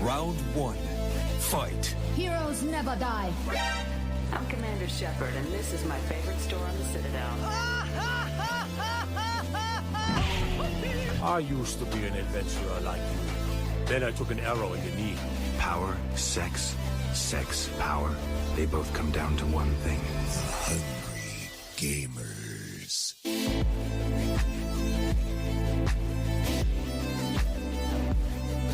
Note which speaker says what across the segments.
Speaker 1: Round one. Fight.
Speaker 2: Heroes never die.
Speaker 3: I'm Commander Shepard, and this is my favorite store on the Citadel.
Speaker 4: I used to be an adventurer like you. Then I took an arrow in the knee.
Speaker 5: Power, sex, power. They both come down to one thing.
Speaker 1: Hungry Gamers.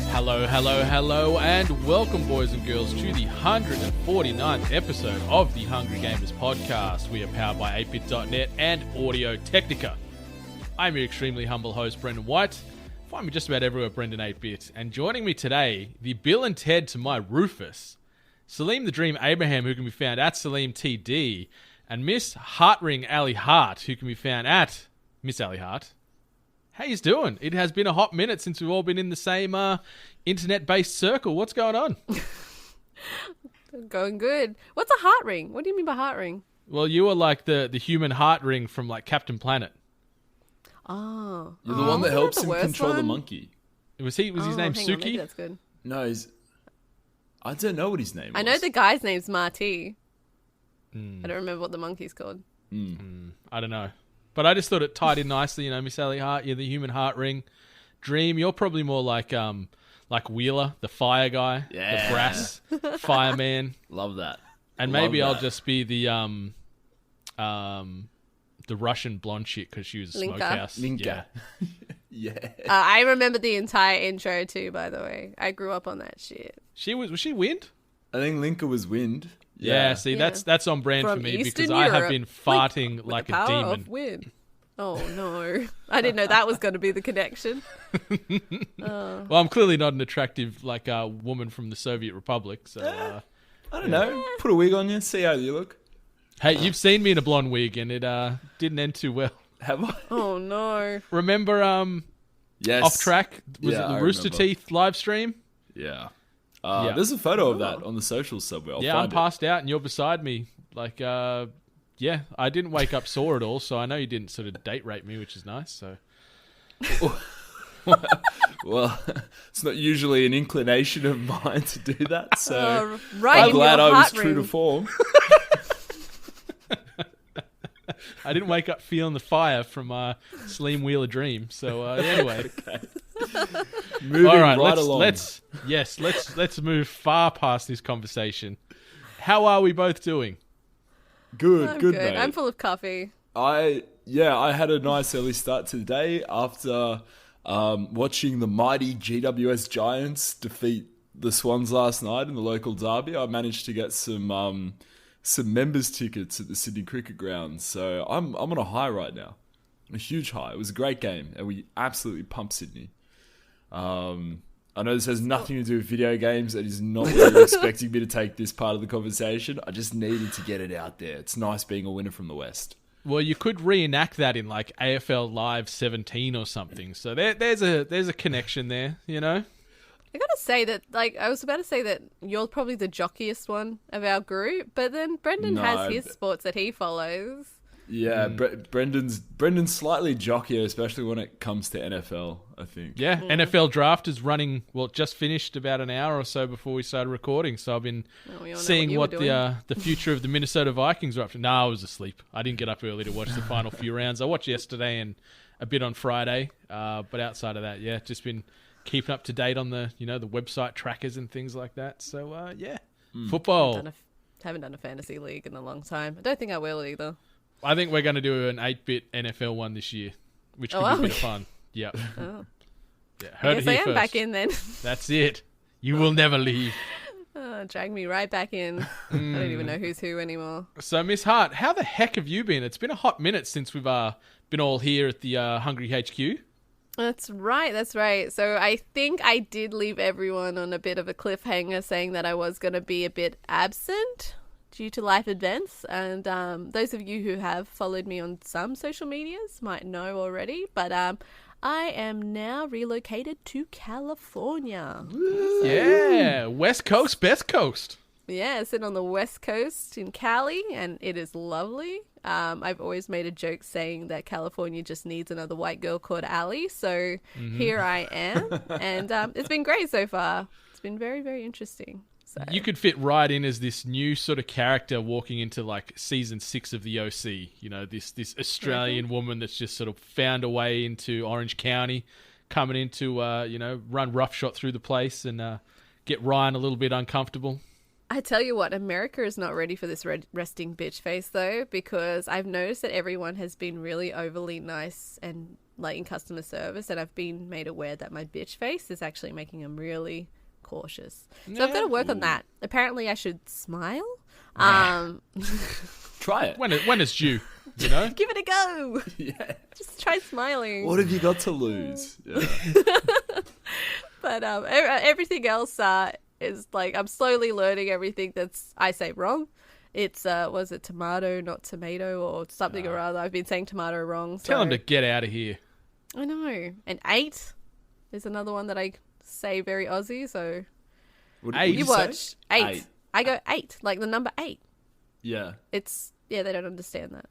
Speaker 6: Hello, and welcome, boys and girls, to the 149th episode of the Hungry Gamers podcast. We are powered by 8bit.net and Audio Technica. I'm your extremely humble host, Brendan White. Find me just about everywhere, Brendan 8bit. And joining me today, the Bill and Ted to my Rufus, Salim the Dream Abraham, who can be found at Salim TD, and Miss Heartring Ali Hart, who can be found at Miss Ali Hart. How you doing? It has been a hot minute since we've all been in the same internet-based circle. What's going on?
Speaker 7: Going good. What's a heart ring? What do you mean by heart ring?
Speaker 6: Well, you were like the human heart ring from like Captain Planet.
Speaker 7: Oh.
Speaker 8: You're the one that helps him control the
Speaker 7: one?
Speaker 8: monkey.
Speaker 6: Was his name
Speaker 7: hang on, maybe
Speaker 6: Suki?
Speaker 7: that's good.
Speaker 8: No, I don't know what his name was.
Speaker 7: I know the guy's name's Marty. I don't remember what the monkey's called.
Speaker 6: I don't know. But I just thought it tied in nicely, you know, Miss Ali Hart, you're the human heart ring. Dream, you're probably more like Wheeler, the fire guy,
Speaker 8: Yeah.
Speaker 6: the brass fireman.
Speaker 8: Love that.
Speaker 6: And
Speaker 8: Love
Speaker 6: maybe I'll
Speaker 8: that.
Speaker 6: just be the Russian blonde chick because she was a
Speaker 7: Linka.
Speaker 6: smokehouse.
Speaker 8: Linka.
Speaker 6: Yeah.
Speaker 8: Yeah.
Speaker 7: I remember the entire intro too, by the way. I grew up on that shit.
Speaker 6: Was she wind?
Speaker 8: I think Linka was wind.
Speaker 6: Yeah, see,
Speaker 7: Yeah.
Speaker 6: that's on brand
Speaker 7: From
Speaker 6: for me
Speaker 7: Eastern
Speaker 6: because I have
Speaker 7: Europe.
Speaker 6: been farting
Speaker 7: With
Speaker 6: like
Speaker 7: the
Speaker 6: a
Speaker 7: power
Speaker 6: demon.
Speaker 7: of wind. Oh no. I didn't know that was going to be the connection.
Speaker 6: Well, I'm clearly not an attractive like woman from the Soviet Republic, so
Speaker 8: I don't know. Put a wig on you, see how you look.
Speaker 6: hey, you've seen me in a blonde wig and it didn't end too well.
Speaker 8: Have I?
Speaker 7: Oh no.
Speaker 6: Remember
Speaker 8: Yes.
Speaker 6: Off Track? Was
Speaker 8: Yeah,
Speaker 6: it the
Speaker 8: I
Speaker 6: Rooster
Speaker 8: remember.
Speaker 6: Teeth live stream?
Speaker 8: Yeah.
Speaker 6: Yeah.
Speaker 8: There's a photo of that on the socials somewhere. I'll
Speaker 6: Yeah, I'm
Speaker 8: find it.
Speaker 6: passed out and you're beside me. Like, yeah, I didn't wake up sore at all, so I know you didn't sort of date rape me, which is nice. So
Speaker 8: Well, it's not usually an inclination of mine to do that, so
Speaker 7: right
Speaker 8: I'm
Speaker 7: in
Speaker 8: glad
Speaker 7: your
Speaker 8: I was
Speaker 7: heart
Speaker 8: true to
Speaker 7: ring.
Speaker 8: form.
Speaker 6: I didn't wake up feeling the fire from Slim Wheeler Dream. So anyway,
Speaker 8: Moving
Speaker 6: all right,
Speaker 8: along.
Speaker 6: let's move far past this conversation. How are we both doing?
Speaker 8: Good,
Speaker 7: I'm
Speaker 8: good,
Speaker 7: good.
Speaker 8: mate.
Speaker 7: I'm full of coffee.
Speaker 8: I had a nice early start to the day after watching the mighty GWS Giants defeat the Swans last night in the local derby. I managed to get some members tickets at the Sydney Cricket Ground, so I'm on a high right now, a huge high. It was a great game, and we absolutely pumped Sydney. I know this has nothing to do with video games. It is not really expecting me to take this part of the conversation. I just needed to get it out there. It's nice being a winner from the West.
Speaker 6: Well, you could reenact that in like AFL Live 17 or something. So there's a connection there, you know.
Speaker 7: I gotta say that, like, I was about to say that you're probably the jockiest one of our group, but then Brendan
Speaker 8: No,
Speaker 7: has his
Speaker 8: but-
Speaker 7: sports that he follows.
Speaker 8: Yeah, Brendan's slightly jockier, especially when it comes to NFL, I think.
Speaker 6: Yeah, NFL draft is running. Well, it just finished about an hour or so before we started recording. So I've been
Speaker 7: we all know
Speaker 6: seeing
Speaker 7: what
Speaker 6: what
Speaker 7: you
Speaker 6: the future of the Minnesota Vikings are up to. No, I was asleep. I didn't get up early to watch the final few rounds. I watched yesterday and a bit on Friday, but outside of that, yeah, just been keeping up to date on the the website trackers and things like that. So yeah, football.
Speaker 7: Haven't done a fantasy league in a long time. I don't think I will either.
Speaker 6: I think we're going to do an 8-bit NFL one this year, which could be a bit of fun. Yeah.
Speaker 7: Oh.
Speaker 6: Yeah,
Speaker 7: I
Speaker 6: heard it
Speaker 7: guess I
Speaker 6: here
Speaker 7: am
Speaker 6: first.
Speaker 7: back in then.
Speaker 6: That's it. You will never leave.
Speaker 7: Drag me right back in. I don't even know who's who anymore.
Speaker 6: So, Miss Hart, how the heck have you been? It's been a hot minute since we've been all here at the Hungry HQ.
Speaker 7: That's right. So I think I did leave everyone on a bit of a cliffhanger saying that I was going to be a bit absent due to life events. And those of you who have followed me on some social medias might know already. But I am now relocated to California.
Speaker 6: Yeah, West Coast, best coast.
Speaker 7: Yeah, I sit on the West Coast in Cali, and it is lovely. I've always made a joke saying that California just needs another white girl called Allie. So here I am, and it's been great so far. It's been very, very interesting. So.
Speaker 6: You could fit right in as this new sort of character walking into like season 6 of the OC. You know, this Australian woman that's just sort of found a way into Orange County, coming into run roughshod through the place and get Ryan a little bit uncomfortable.
Speaker 7: I tell you what, America is not ready for this resting bitch face though, because I've noticed that everyone has been really overly nice and like in customer service, and I've been made aware that my bitch face is actually making them really cautious. So I've got to work on that. Apparently I should smile.
Speaker 8: Try it.
Speaker 6: When it's due, you know?
Speaker 7: Give it a go.
Speaker 8: Yeah.
Speaker 7: Just try smiling.
Speaker 8: What have you got to lose? Yeah.
Speaker 7: But everything else is like I'm slowly learning everything that's I say wrong. It's was it tomato, not tomato, or something or other. I've been saying tomato wrong. So.
Speaker 6: Tell him to get out of here.
Speaker 7: I know. And 8 is another one that I say very Aussie. So
Speaker 8: What
Speaker 7: you watch 8. I go 8, like the number 8.
Speaker 8: Yeah.
Speaker 7: They don't understand that.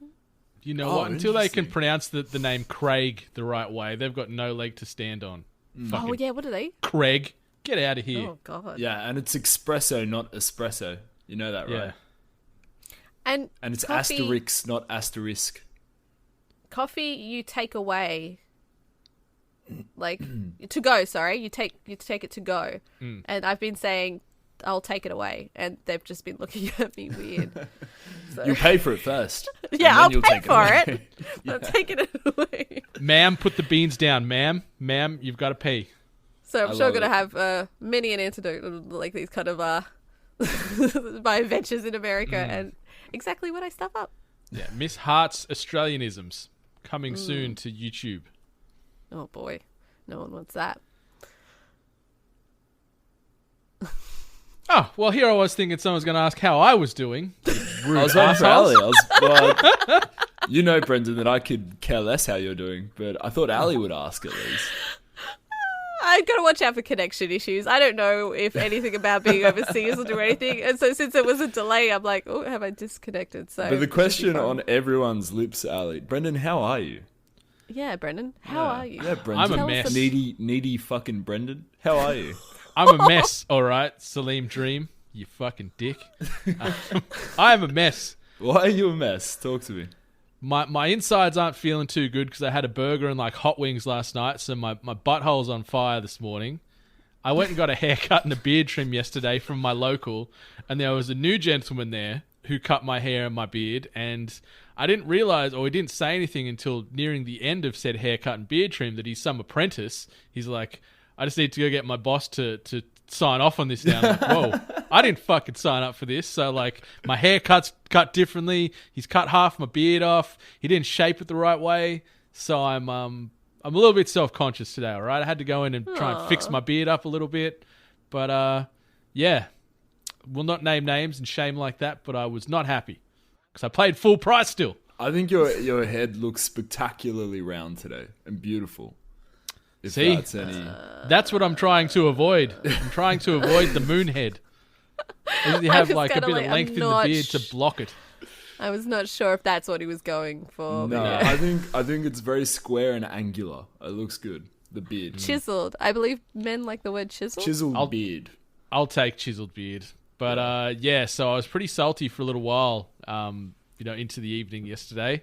Speaker 6: You know what? Until they can pronounce the name Craig the right way, they've got no leg to stand on.
Speaker 7: Oh yeah, what are they?
Speaker 6: Craig, get out of here.
Speaker 7: Oh god.
Speaker 8: Yeah, and it's espresso, not espresso. You know that, right?
Speaker 6: Yeah.
Speaker 7: And
Speaker 8: it's
Speaker 7: coffee,
Speaker 8: asterisk, not asterisk.
Speaker 7: Coffee you take away, like to go. Sorry, you take it to go. And I've been saying I'll take it away, and they've just been looking at me weird. So.
Speaker 8: You pay for it first.
Speaker 7: Yeah, I'll
Speaker 8: you'll
Speaker 7: pay
Speaker 8: take
Speaker 7: for
Speaker 8: away.
Speaker 7: it. I'm taking it away.
Speaker 6: Ma'am, put the beans down. Ma'am, you've got to pee.
Speaker 7: So I'm
Speaker 8: I
Speaker 7: sure
Speaker 8: love
Speaker 7: going to have many an antidote, like these kind of my adventures in America and exactly what I stuff up.
Speaker 6: Yeah, Miss Hart's Australianisms coming soon to YouTube.
Speaker 7: Oh boy, no one wants that.
Speaker 6: Oh, well, here I was thinking someone's going to ask how I was doing.
Speaker 8: I was waiting for Ali. You know, Brendan, that I could care less how you're doing, but I thought Ali would ask at least.
Speaker 7: I've got to watch out for connection issues. I don't know if anything about being overseas will do anything. And so since it was a delay, I'm like, oh, have I disconnected? So,
Speaker 8: But the question on everyone's lips, Ali, Brendan, how are you?
Speaker 7: Yeah, Brendan, how are you?
Speaker 8: Yeah, Brendan.
Speaker 6: I'm a
Speaker 7: Tell us
Speaker 6: mess.
Speaker 8: Needy fucking Brendan. How are you?
Speaker 6: I'm a mess, all right, Salim Dream, you fucking dick. I am a mess.
Speaker 8: Why are you a mess? Talk to me.
Speaker 6: My insides aren't feeling too good because I had a burger and like hot wings last night, so my butthole's on fire this morning. I went and got a haircut and a beard trim yesterday from my local, and there was a new gentleman there who cut my hair and my beard, and I didn't realise, or he didn't say anything until nearing the end of said haircut and beard trim, that he's some apprentice. He's like, I just need to go get my boss to sign off on this now. I'm like, whoa, I didn't fucking sign up for this. So like my haircut's cut differently. He's cut half my beard off. He didn't shape it the right way. So I'm a little bit self-conscious today, all right? I had to go in and try and fix my beard up a little bit. But yeah, we'll not name names and shame like that, but I was not happy because I paid full price still.
Speaker 8: I think your head looks spectacularly round today and beautiful. If
Speaker 6: See,
Speaker 8: that's any...
Speaker 6: that's what I'm trying to avoid. I'm trying to avoid the moon head. You have like a bit of length in the beard to block it.
Speaker 7: I was not sure if that's what he was going for.
Speaker 8: No,
Speaker 7: but yeah.
Speaker 8: I think it's very square and angular. It looks good. The beard.
Speaker 7: Chiseled. I believe men like the word chiseled.
Speaker 8: Chiseled beard.
Speaker 6: I'll take chiseled beard. But so I was pretty salty for a little while, into the evening yesterday.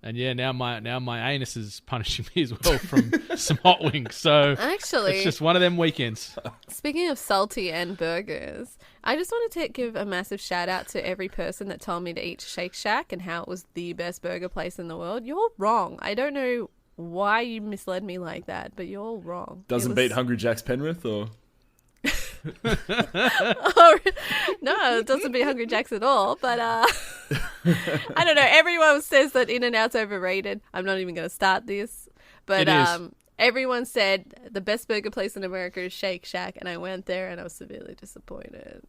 Speaker 6: And yeah, now my anus is punishing me as well from some hot wings. So
Speaker 7: Actually,
Speaker 6: it's just one of them weekends.
Speaker 7: Speaking of salty and burgers, I just wanted to give a massive shout out to every person that told me to eat Shake Shack and how it was the best burger place in the world. You're wrong. I don't know why you misled me like that, but you're wrong.
Speaker 8: Doesn't beat Hungry Jack's Penrith, or?
Speaker 7: No, it doesn't beat Hungry Jack's at all. But I don't know. Everyone says that In-N-Out's overrated. I'm not even going to start this, but
Speaker 6: It is.
Speaker 7: Everyone said the best burger place in America is Shake Shack, and I went there and I was severely disappointed.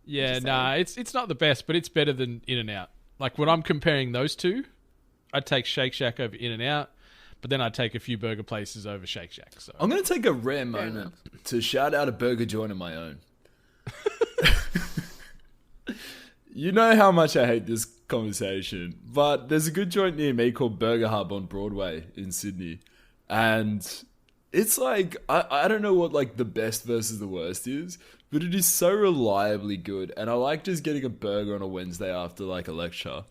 Speaker 6: Yeah, it's not the best, but it's better than In-N-Out. Like when I'm comparing those two, I'd take Shake Shack over In-N-Out, but then I'd take a few burger places over Shake Shack. So
Speaker 8: I'm going to take a rare moment to shout out a burger joint of my own. You know how much I hate this conversation, but there's a good joint near me called Burger Hub on Broadway in Sydney. And It's like I don't know what like the best versus the worst is, but it is so reliably good, and I like just getting a burger on a Wednesday after like a lecture,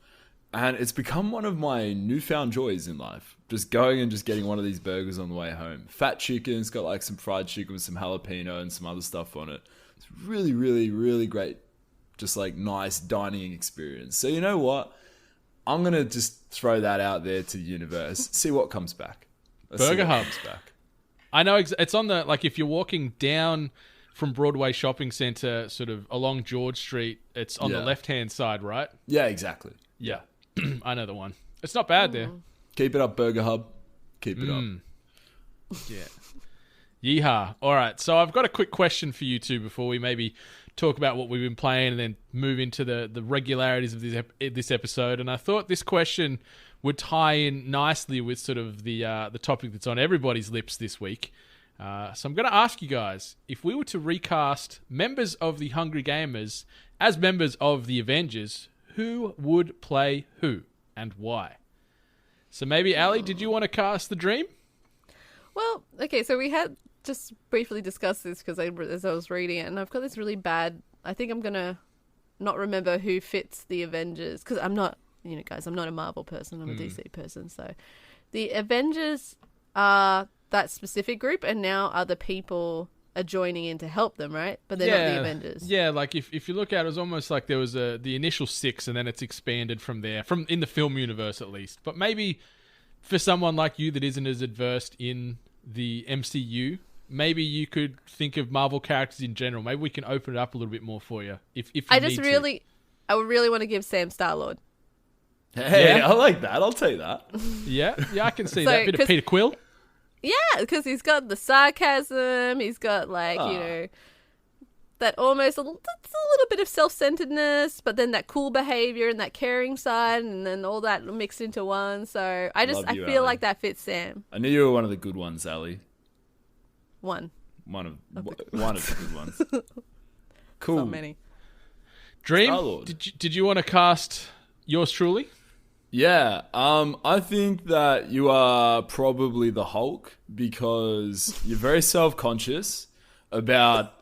Speaker 8: and it's become one of my newfound joys in life. Just going and just getting one of these burgers on the way home. Fat chicken, it's got like some fried chicken with some jalapeno and some other stuff on it. It's really, really, really great. Just like nice dining experience. So you know what? I'm gonna just throw that out there to the universe. See what comes back.
Speaker 6: Burger Hub. I know it's on the, like, if you're walking down from Broadway Shopping Centre, sort of along George Street, it's on the left-hand side, right?
Speaker 8: Yeah, exactly.
Speaker 6: Yeah. I know the one. It's not bad there.
Speaker 8: Keep it up, Burger Hub. Keep it up.
Speaker 6: Yeah. Yeehaw. All right. So I've got a quick question for you two before we maybe talk about what we've been playing and then move into the regularities of this episode. And I thought this question would tie in nicely with sort of the topic that's on everybody's lips this week. So I'm going to ask you guys, if we were to recast members of the Hungry Gamers as members of the Avengers, who would play who and why? So maybe, Ali, did you want to cast the Dream?
Speaker 7: Well, okay, so we had just briefly discussed this because as I was reading it, and I've got this really bad... I think I'm going to not remember who fits the Avengers, because I'm not, guys, I'm not a Marvel person, I'm a DC person, so... The Avengers are that specific group, and now other people are joining in to help them, right? But they're not the Avengers. Yeah,
Speaker 6: like if you look at it, was almost like there was the initial 6, and then it's expanded from there, in the film universe at least. But maybe for someone like you that isn't as adversed in the MCU, maybe you could think of Marvel characters in general. Maybe we can open it up a little bit more for you if you
Speaker 7: I would really want to give Sam Star-Lord.
Speaker 8: Hey, yeah. I like that. I'll take that.
Speaker 6: Yeah, I can see that. Bit of Peter Quill.
Speaker 7: Yeah, because he's got the sarcasm. He's got that almost that's a little bit of self-centeredness, but then that cool behavior and that caring side, and then all that mixed into one. So I feel like that fits Sam.
Speaker 8: I knew you were one of the good ones, Ali.
Speaker 7: One
Speaker 8: of the good ones. Cool.
Speaker 7: So many.
Speaker 6: Dream. Did you want to cast yours truly?
Speaker 8: Yeah, I think that you are probably the Hulk because you're very self-conscious about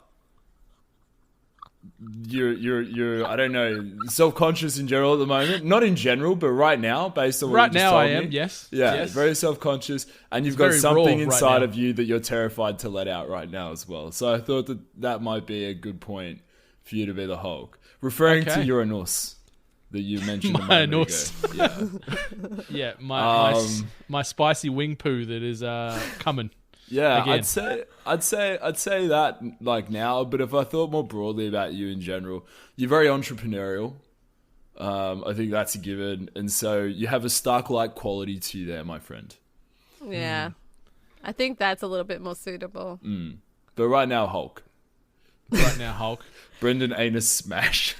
Speaker 8: you're I don't know, self-conscious in general at the moment. Not in general, but right now, based on what you just told me.
Speaker 6: Right now I am, yes.
Speaker 8: Yeah,
Speaker 6: yes.
Speaker 8: Very self-conscious, and you've got something inside of you that you're terrified to let out right now as well. So I thought that might be a good point for you to be the Hulk. Referring to Uranus that you mentioned a moment ago.
Speaker 6: Yeah, my spicy wing poo that is coming.
Speaker 8: Yeah,
Speaker 6: again.
Speaker 8: I'd say that like now, but if I thought more broadly about you in general, you're very entrepreneurial. I think that's a given, and so you have a Stark-like quality to you there, my friend.
Speaker 7: Yeah, I think that's a little bit more suitable.
Speaker 8: But right now, Hulk. Brendan Anus smash.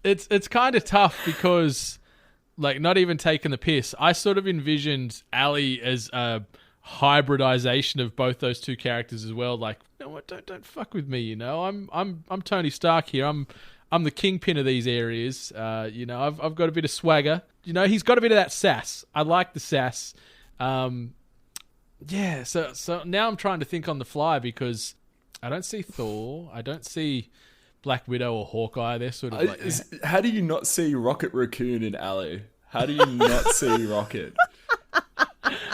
Speaker 6: It's kind of tough because, like, not even taking the piss, I sort of envisioned Ali as a hybridization of both those two characters as well. Like, you know what? Don't fuck with me. I'm Tony Stark here. I'm the kingpin of these areas. I've got a bit of swagger. He's got a bit of that sass. I like the sass. Yeah, so now I'm trying to think on the fly because I don't see Thor, I don't see Black Widow or Hawkeye. They're sort of like...
Speaker 8: How do you not see Rocket Raccoon in Ali? How do you not see Rocket?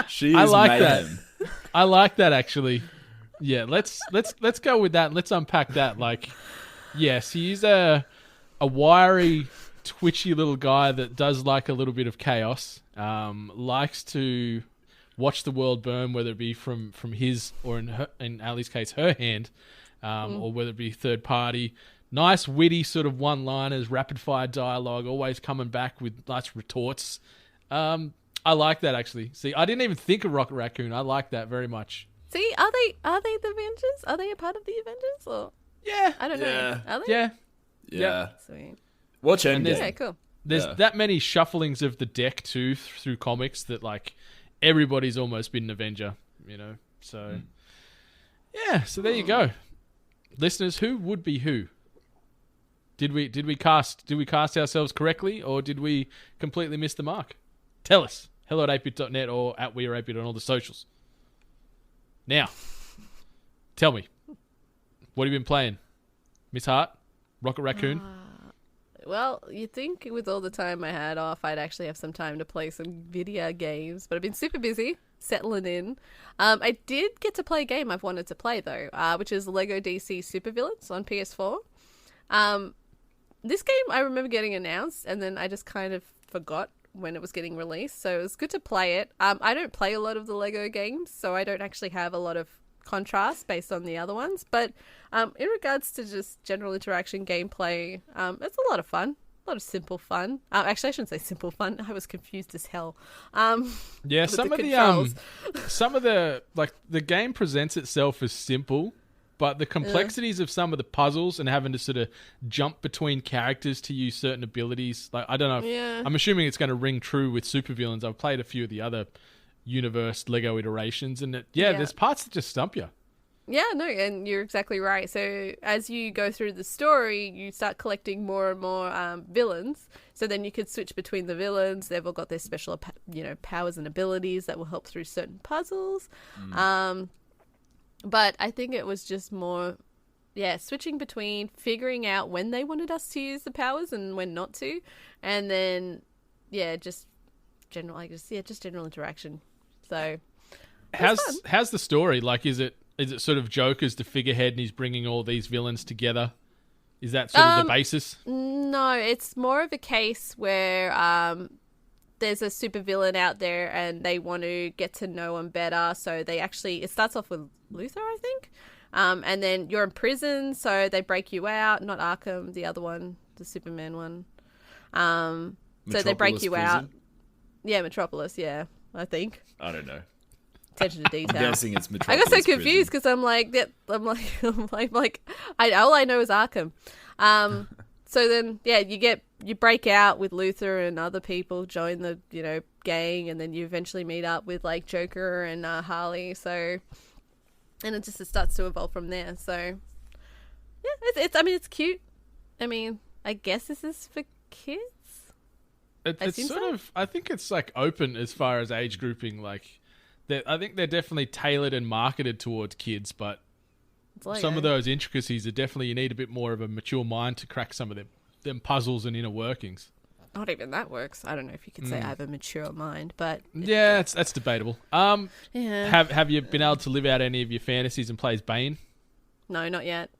Speaker 8: She is mayhem.
Speaker 6: I like that actually. Yeah, let's go with that. Let's unpack that. Like, yes, he's a wiry, twitchy little guy that does like a little bit of chaos. Likes to watch the world burn, whether it be from his or in Ali's case, her hand, or whether it be third party. Nice, witty sort of one-liners, rapid-fire dialogue, always coming back with nice retorts. I like that, actually. See, I didn't even think of Rocket Raccoon. I like that very much.
Speaker 7: See, are they the Avengers? Are they a part of the Avengers? Or
Speaker 6: yeah,
Speaker 7: I don't know. Are they?
Speaker 8: Yeah.
Speaker 7: Sweet.
Speaker 8: Watch Endgame.
Speaker 7: Okay, cool.
Speaker 6: There's that many shufflings of the deck too through comics that like everybody's almost been an Avenger, So yeah, so there you go, listeners. Who would be who? Did we cast ourselves correctly, or did we completely miss the mark? Tell us hello@8bit.net or at weare8bit on all the socials. Now, tell me, what have you been playing? Miss Hart? Rocket Raccoon?
Speaker 7: Well, you'd think with all the time I had off, I'd actually have some time to play some video games, but I've been super busy settling in. I did get to play a game I've wanted to play, though, which is Lego DC Supervillains on PS4. This game I remember getting announced, and then I just kind of forgot when it was getting released, so it was good to play it. I don't play a lot of the Lego games, so I don't actually have a lot of contrast based on the other ones, but in regards to just general interaction gameplay, it's a lot of fun, a lot of simple fun. Actually, I shouldn't say simple fun. I was confused as hell.
Speaker 6: Yeah, some of the like the game presents itself as simple, but the complexities of some of the puzzles and having to sort of jump between characters to use certain abilities, like I don't know. I'm assuming it's going to ring true with Supervillains. I've played a few of the other universe Lego iterations, and there's parts that just stump you.
Speaker 7: Yeah, no, and you're exactly right. So as you go through the story, you start collecting more and more villains. So then you could switch between the villains. They've all got their special, powers and abilities that will help through certain puzzles. But I think it was just more, switching between figuring out when they wanted us to use the powers and when not to, and then just general interaction. So
Speaker 6: how's the story? Like, is it sort of Joker's the figurehead and he's bringing all these villains together? Is that sort of the basis?
Speaker 7: No, it's more of a case where there's a supervillain out there and they want to get to know him better. So it starts off with Luthor, I think. And then you're in prison, so they break you out. Not Arkham, the other one, the Superman one. So they break you out. Yeah, Metropolis, I think.
Speaker 8: I don't know.
Speaker 7: Attention to detail.
Speaker 8: I'm guessing it's Metropolis.
Speaker 7: I got so confused because I'm like, all I know is Arkham. So then, you break out with Luthor and other people, join the, gang, and then you eventually meet up with like Joker and Harley. So, and it starts to evolve from there. So, it's cute. I mean, I guess this is for kids.
Speaker 6: It's sort of, I think it's like open as far as age grouping. Like, I think they're definitely tailored and marketed towards kids, but some of those intricacies are definitely, you need a bit more of a mature mind to crack some of them puzzles and inner workings.
Speaker 7: Not even that works. I don't know if you could say I have a mature mind, but
Speaker 6: that's debatable. Have you been able to live out any of your fantasies and play as Bane?
Speaker 7: No, not yet.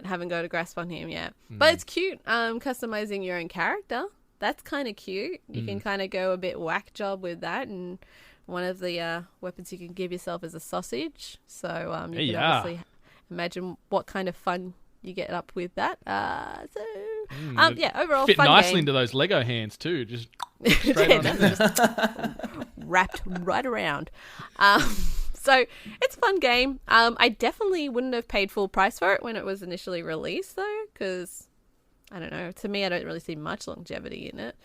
Speaker 7: Haven't got a grasp on him yet. But it's cute. Customizing your own character. That's kind of cute. You can kind of go a bit whack job with that, and one of the weapons you can give yourself is a sausage. So you can obviously imagine what kind of fun you get up with that. Overall
Speaker 6: fit
Speaker 7: fun
Speaker 6: nicely
Speaker 7: game.
Speaker 6: into those Lego hands too. Just straight on in there.
Speaker 7: Just wrapped right around. So it's a fun game. I definitely wouldn't have paid full price for it when it was initially released, though, because I don't know. To me, I don't really see much longevity in it.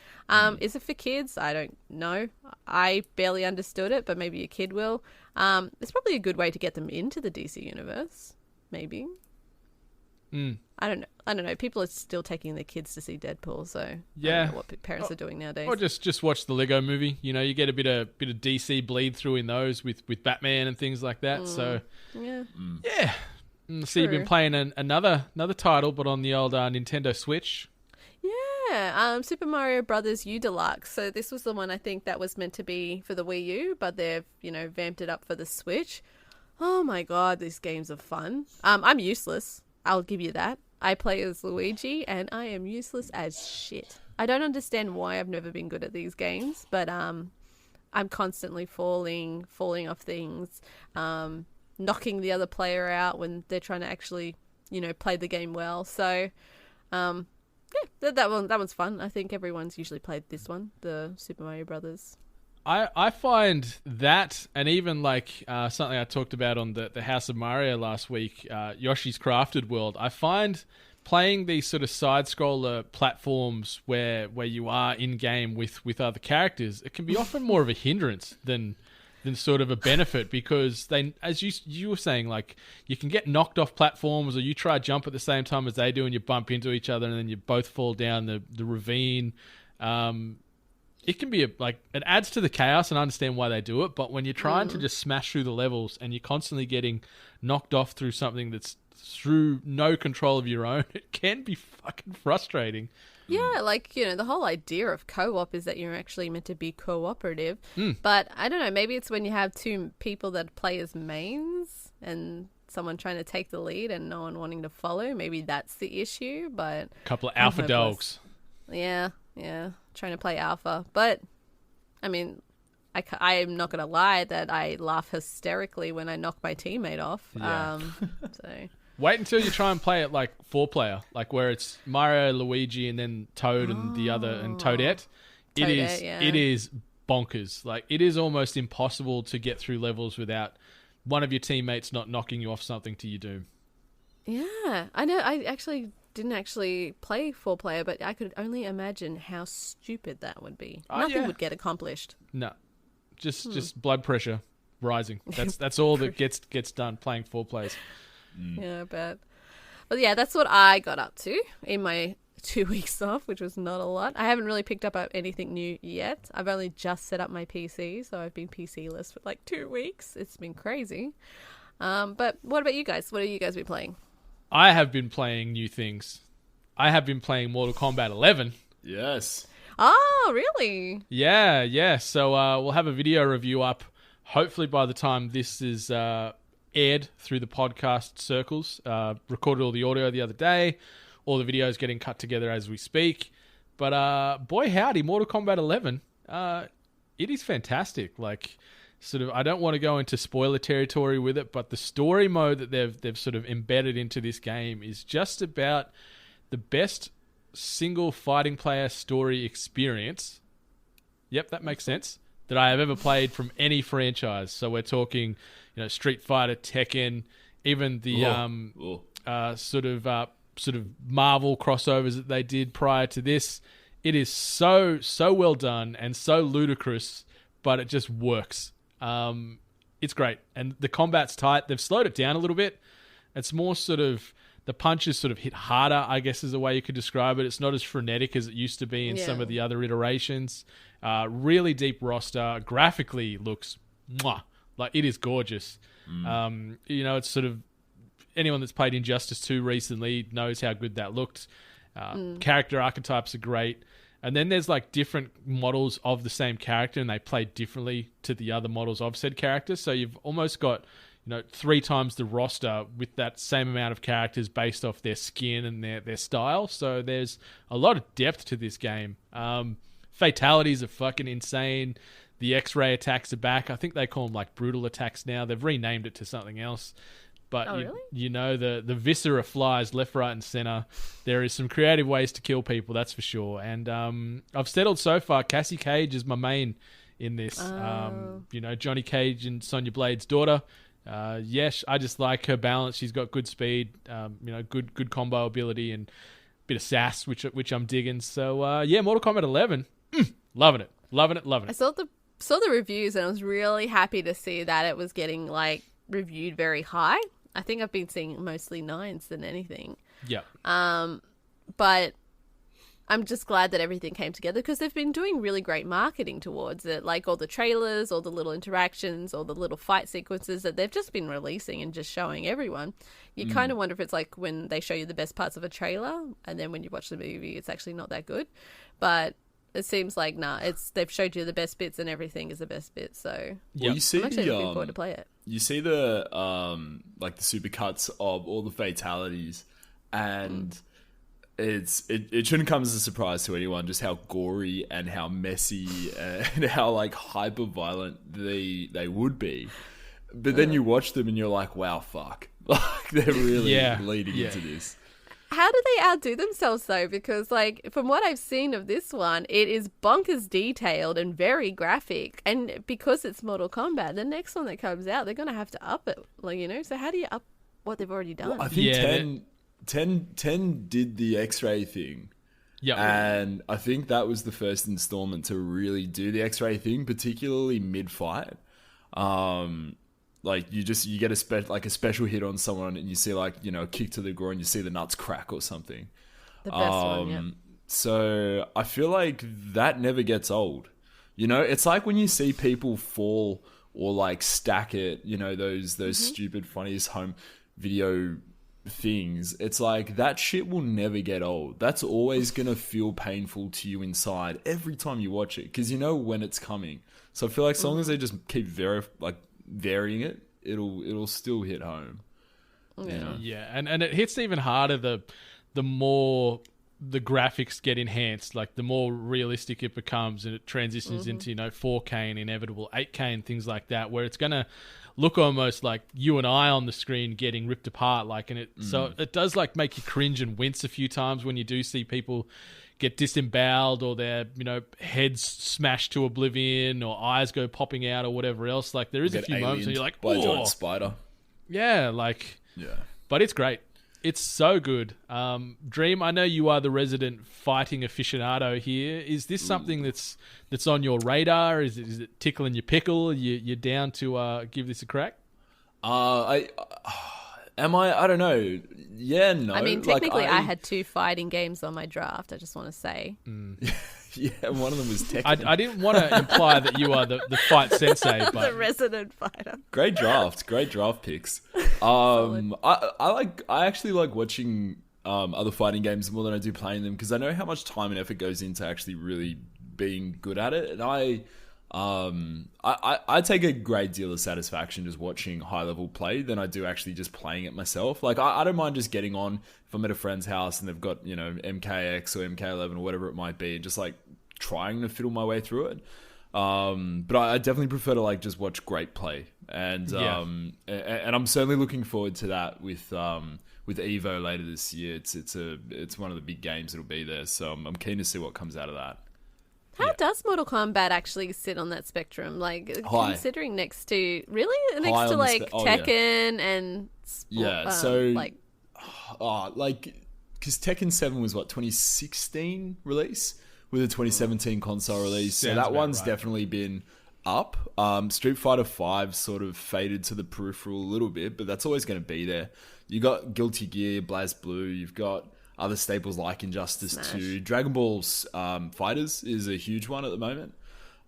Speaker 7: Is it for kids? I don't know. I barely understood it, but maybe a kid will. It's probably a good way to get them into the DC universe. Maybe. I don't know. People are still taking their kids to see Deadpool, so I don't know what parents are doing nowadays.
Speaker 6: Or just watch the Lego movie. You get a bit of DC bleed through in those with Batman and things like that. So yeah. So you've been playing another title, but on the old Nintendo Switch.
Speaker 7: Yeah, Super Mario Brothers U Deluxe. So this was the one I think that was meant to be for the Wii U, but they've vamped it up for the Switch. Oh my god, these games are fun. I'm useless. I'll give you that. I play as Luigi, and I am useless as shit. I don't understand why I've never been good at these games, but I'm constantly falling off things, knocking the other player out when they're trying to actually, play the game well. So, that one's fun. I think everyone's usually played this one, the Super Mario Brothers.
Speaker 6: I find that, and even like something I talked about on the House of Mario last week, Yoshi's Crafted World, I find playing these sort of side-scroller platforms where you are in-game with other characters, it can be often more of a hindrance than sort of a benefit, because they, as you were saying, like, you can get knocked off platforms, or you try to jump at the same time as they do and you bump into each other and then you both fall down the ravine. it can be it adds to the chaos, and I understand why they do it. But when you're trying to just smash through the levels and you're constantly getting knocked off through something that's through no control of your own, it can be fucking frustrating.
Speaker 7: Yeah, the whole idea of co-op is that you're actually meant to be cooperative. But I don't know, maybe it's when you have two people that play as mains and someone trying to take the lead and no one wanting to follow. Maybe that's the issue, but...
Speaker 6: A couple of alpha dogs.
Speaker 7: Yeah, trying to play alpha. But, I mean, I am not going to lie that I laugh hysterically when I knock my teammate off.
Speaker 6: Yeah.
Speaker 7: So...
Speaker 6: Wait until you try and play it like 4-player, like where it's Mario, Luigi, and then Toad and the other, and Toadette. It is bonkers. Like, it is almost impossible to get through levels without one of your teammates not knocking you off something to your doom.
Speaker 7: Yeah, I know. I actually didn't play 4-player, but I could only imagine how stupid that would be. Nothing would get accomplished.
Speaker 6: No, just blood pressure rising. That's all that gets done playing 4 players.
Speaker 7: Yeah, I bet. But yeah, that's what I got up to in my 2 weeks off, which was not a lot. I haven't really picked up anything new yet. I've only just set up my PC, so I've been PC-less for 2 weeks. It's been crazy. But what about you guys? What have you guys been playing?
Speaker 6: I have been playing new things. I have been playing Mortal Kombat 11.
Speaker 8: Yes.
Speaker 7: Oh, really?
Speaker 6: Yeah. So we'll have a video review up, hopefully by the time this is... aired through the podcast circles. Recorded all the audio the other day. All the videos getting cut together as we speak. But boy howdy, Mortal Kombat 11. It is fantastic. I don't want to go into spoiler territory with it, but the story mode that they've sort of embedded into this game is just about the best single fighting player story experience. Yep, that makes sense. That I have ever played from any franchise. So we're talking, Street Fighter, Tekken, even the sort of Marvel crossovers that they did prior to this. It is so well done and so ludicrous, but it just works. It's great, and the combat's tight. They've slowed it down a little bit. It's more sort of the punches sort of hit harder, I guess is the way you could describe it. It's not as frenetic as it used to be in some of the other iterations. Really deep roster. Graphically looks it is gorgeous. It's sort of anyone that's played Injustice 2 recently knows how good that looked. Character archetypes are great. And then there's different models of the same character, and they play differently to the other models of said character. So you've almost got 3 times the roster with that same amount of characters based off their skin and their style. So there's a lot of depth to this game. Fatalities are fucking insane. The X-ray attacks are back. I think they call them brutal attacks now. They've renamed it to something else. But
Speaker 7: really?
Speaker 6: The viscera flies left, right, and center. There is some creative ways to kill people, that's for sure. And I've settled so far. Cassie Cage is my main in this. Johnny Cage and Sonya Blade's daughter. Yes, I just like her balance. She's got good speed, good combo ability, and a bit of sass, which I'm digging. So Mortal Kombat 11, loving it. I
Speaker 7: saw the reviews, and I was really happy to see that it was getting reviewed very high. I think I've been seeing mostly 9s than anything.
Speaker 6: Yeah.
Speaker 7: But I'm just glad that everything came together, because they've been doing really great marketing towards it, all the trailers, all the little interactions, all the little fight sequences that they've just been releasing and just showing everyone. You kind of wonder if it's when they show you the best parts of a trailer, and then when you watch the movie, it's actually not that good. But it seems they've showed you the best bits, and everything is the best bit. So
Speaker 8: you see
Speaker 7: I'm actually looking forward to play it.
Speaker 8: You see the the supercuts of all the fatalities, and it shouldn't come as a surprise to anyone just how gory and how messy and how hyper violent they would be. But then you watch them and you're like, wow, fuck, they're really leading into this.
Speaker 7: How do they outdo themselves, though? Because, from what I've seen of this one, it is bonkers detailed and very graphic. And because it's Mortal Kombat, the next one that comes out, they're going to have to up it. So how do you up what they've already done?
Speaker 8: Well, I think 10 did the X-ray thing.
Speaker 6: Yeah.
Speaker 8: And I think that was the first installment to really do the X-ray thing, particularly mid-fight. You get a special hit on someone, and you see a kick to the groin, you see the nuts crack or something.
Speaker 7: The best one, yeah.
Speaker 8: So I feel like that never gets old. You know, it's like when you see people fall or like stack it, you know, those stupid funniest home video things. It's like that shit will never get old. That's always gonna feel painful to you inside every time you watch it because you know when it's coming. So I feel like as long as they just keep varying it, it'll still hit home. You know?
Speaker 6: Yeah, and it hits even harder the more the graphics get enhanced, like the more realistic it becomes, and it transitions into 4K and inevitable 8K and things like that, where it's gonna look almost like you and I on the screen getting ripped apart, like, and so it does like make you cringe and wince a few times when you do see people get disemboweled or their heads smashed to oblivion or eyes go popping out or whatever else. Like there is a few moments where you're like,
Speaker 8: by a giant spider.
Speaker 6: Yeah, like but it's great. It's so good. Dream, I know you are the resident fighting aficionado here. Is this something that's on your radar? Is it tickling your pickle? You're down to give this a crack?
Speaker 8: I don't know. Yeah, no.
Speaker 7: I mean, technically, I had 2 fighting games on my draft. I just want to say.
Speaker 8: Yeah, one of them was Tekken.
Speaker 6: I didn't want to imply that you are the fight sensei, but
Speaker 7: the resident fighter.
Speaker 8: Great draft picks. I actually like watching other fighting games more than I do playing them because I know how much time and effort goes into actually really being good at it, and I take a great deal of satisfaction just watching high level play than I do actually just playing it myself. Like I don't mind just getting on if I'm at a friend's house and they've got MKX or MK11 or whatever it might be, and just like trying to fiddle my way through it. But I definitely prefer to like just watch great play, and I'm certainly looking forward to that with Evo later this year. It's one of the big games that'll be there, so I'm keen to see what comes out of that.
Speaker 7: How does Mortal Kombat actually sit on that spectrum? Like, considering next to Tekken and
Speaker 8: because Tekken 7 was 2016 release with a 2017 console release, so that one's definitely been up. Street Fighter 5 sort of faded to the peripheral a little bit, but that's always going to be there. You got Guilty Gear, BlazBlue, you've got other staples like Injustice 2. Dragon Ball's Fighters is a huge one at the moment.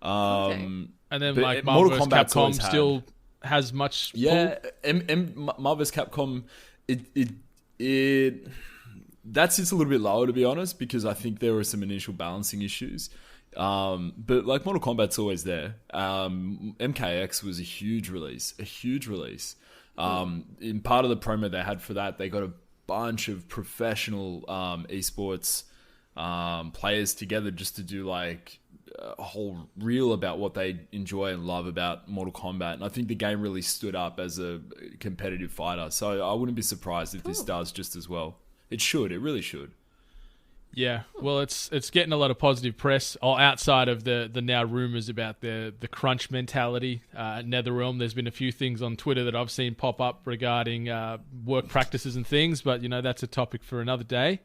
Speaker 6: And then like Marvel vs. Capcom still has much pull.
Speaker 8: Marvel vs. Capcom, that sits a little bit lower, to be honest, because I think there were some initial balancing issues. But like Mortal Kombat's always there. MKX was a huge release. In part of the promo they had for that, they got a bunch of professional esports players together just to do like a whole reel about what they enjoy and love about Mortal Kombat, and I think the game really stood up as a competitive fighter, so I wouldn't be surprised if this does just as well. It really should.
Speaker 6: Yeah, well, it's getting a lot of positive press, outside of the now rumors about the crunch mentality at NetherRealm. There's been a few things on Twitter that I've seen pop up regarding work practices and things, but that's a topic for another day.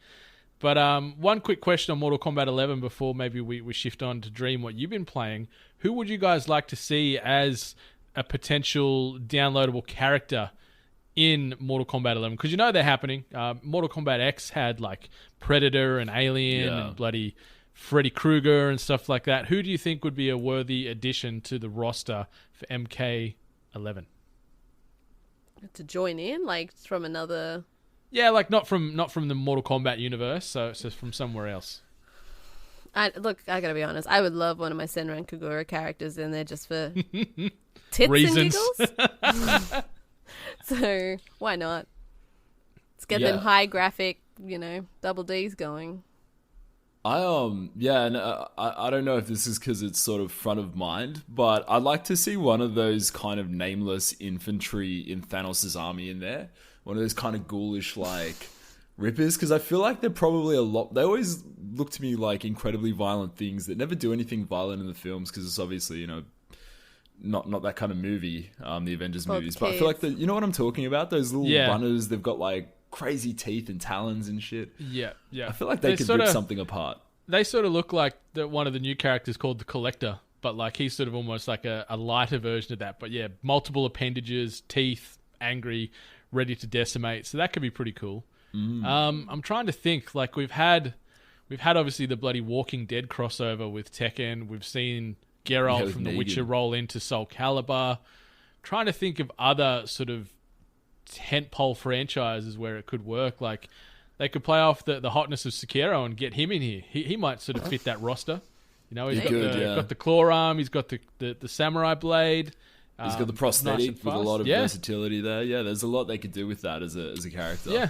Speaker 6: But one quick question on Mortal Kombat 11 before maybe we shift on to Dream, what you've been playing. Who would you guys like to see as a potential downloadable character in Mortal Kombat 11? Because they're happening. Mortal Kombat X had like Predator and Alien and bloody Freddy Krueger and stuff like that. Who do you think would be a worthy addition to the roster for MK11?
Speaker 7: To join in, like from another...
Speaker 6: Yeah, like not from the Mortal Kombat universe, so from somewhere else.
Speaker 7: I gotta be honest. I would love one of my Senran Kagura characters in there just for tits
Speaker 6: reasons.
Speaker 7: And giggles. So why not? Let's get them high graphic, double D's going.
Speaker 8: I don't know if this is because it's sort of front of mind, but I'd like to see one of those kind of nameless infantry in Thanos' army in there. One of those kind of ghoulish like rippers, because I feel like they're probably they always look to me like incredibly violent things that never do anything violent in the films, because it's obviously not that kind of movie, the Avengers movies. But I feel like you know what I'm talking about? Those little runners, they've got like crazy teeth and talons and shit. Yeah. I feel like they could rip something apart.
Speaker 6: They sort of look like one of the new characters called the Collector, but like he's sort of almost like a lighter version of that. But yeah, multiple appendages, teeth, angry, ready to decimate. So that could be pretty cool. I'm trying to think. Like we've had obviously the bloody Walking Dead crossover with Tekken. We've seen Geralt
Speaker 8: with
Speaker 6: from The
Speaker 8: Negan.
Speaker 6: Witcher roll into Soul Calibur. Trying to think of other sort of tentpole franchises where it could work. Like, they could play off the hotness of Sekiro and get him in here. He might sort of fit that roster. You know, he's got the claw arm, he's got the samurai blade.
Speaker 8: He's got the prosthetic with a lot of versatility there. Yeah, there's a lot they could do with that as a character.
Speaker 6: Yeah.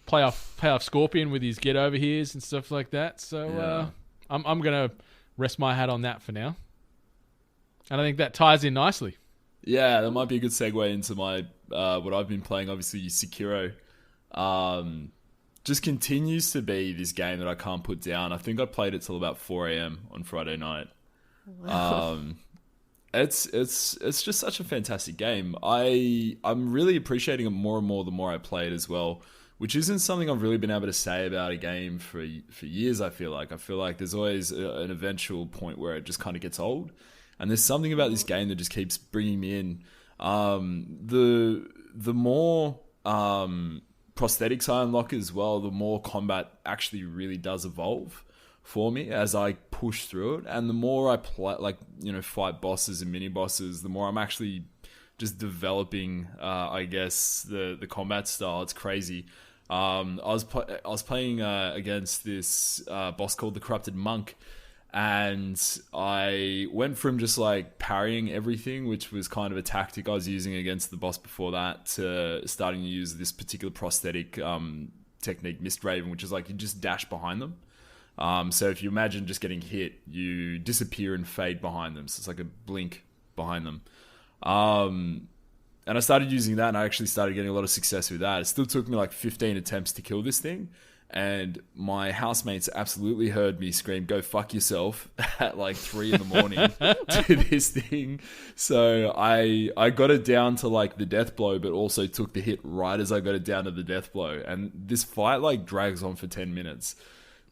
Speaker 6: Play off Scorpion with his get over heres and stuff like that. So I'm gonna rest my hat on that for now. And I think that ties in nicely.
Speaker 8: Yeah, that might be a good segue into my what I've been playing. Obviously, Sekiro just continues to be this game that I can't put down. I think I played it till about 4 a.m. on Friday night. Wow. It's just such a fantastic game. I'm really appreciating it more and more the more I play it as well, which isn't something I've really been able to say about a game for years. I feel like there's always an eventual point where it just kind of gets old, and there's something about this game that just keeps bringing me in. The more prosthetics I unlock as well, the more combat actually really does evolve for me as I push through it, and the more I play, fight bosses and mini bosses, the more I'm actually just developing, I guess, the combat style. It's crazy. I was playing against this boss called the Corrupted Monk, and I went from just like parrying everything, which was kind of a tactic I was using against the boss before that, to starting to use this particular prosthetic technique, Mist Raven, which is like you just dash behind them. So if you imagine just getting hit, you disappear and fade behind them. So it's like a blink behind them. And I started using that, and I actually started getting a lot of success with that. It still took me like 15 attempts to kill this thing. And my housemates absolutely heard me scream, "Go fuck yourself," at like 3 in the morning to this thing. So I got it down to like the death blow, but also took the hit right as I got it down to the death blow. And this fight like drags on for 10 minutes.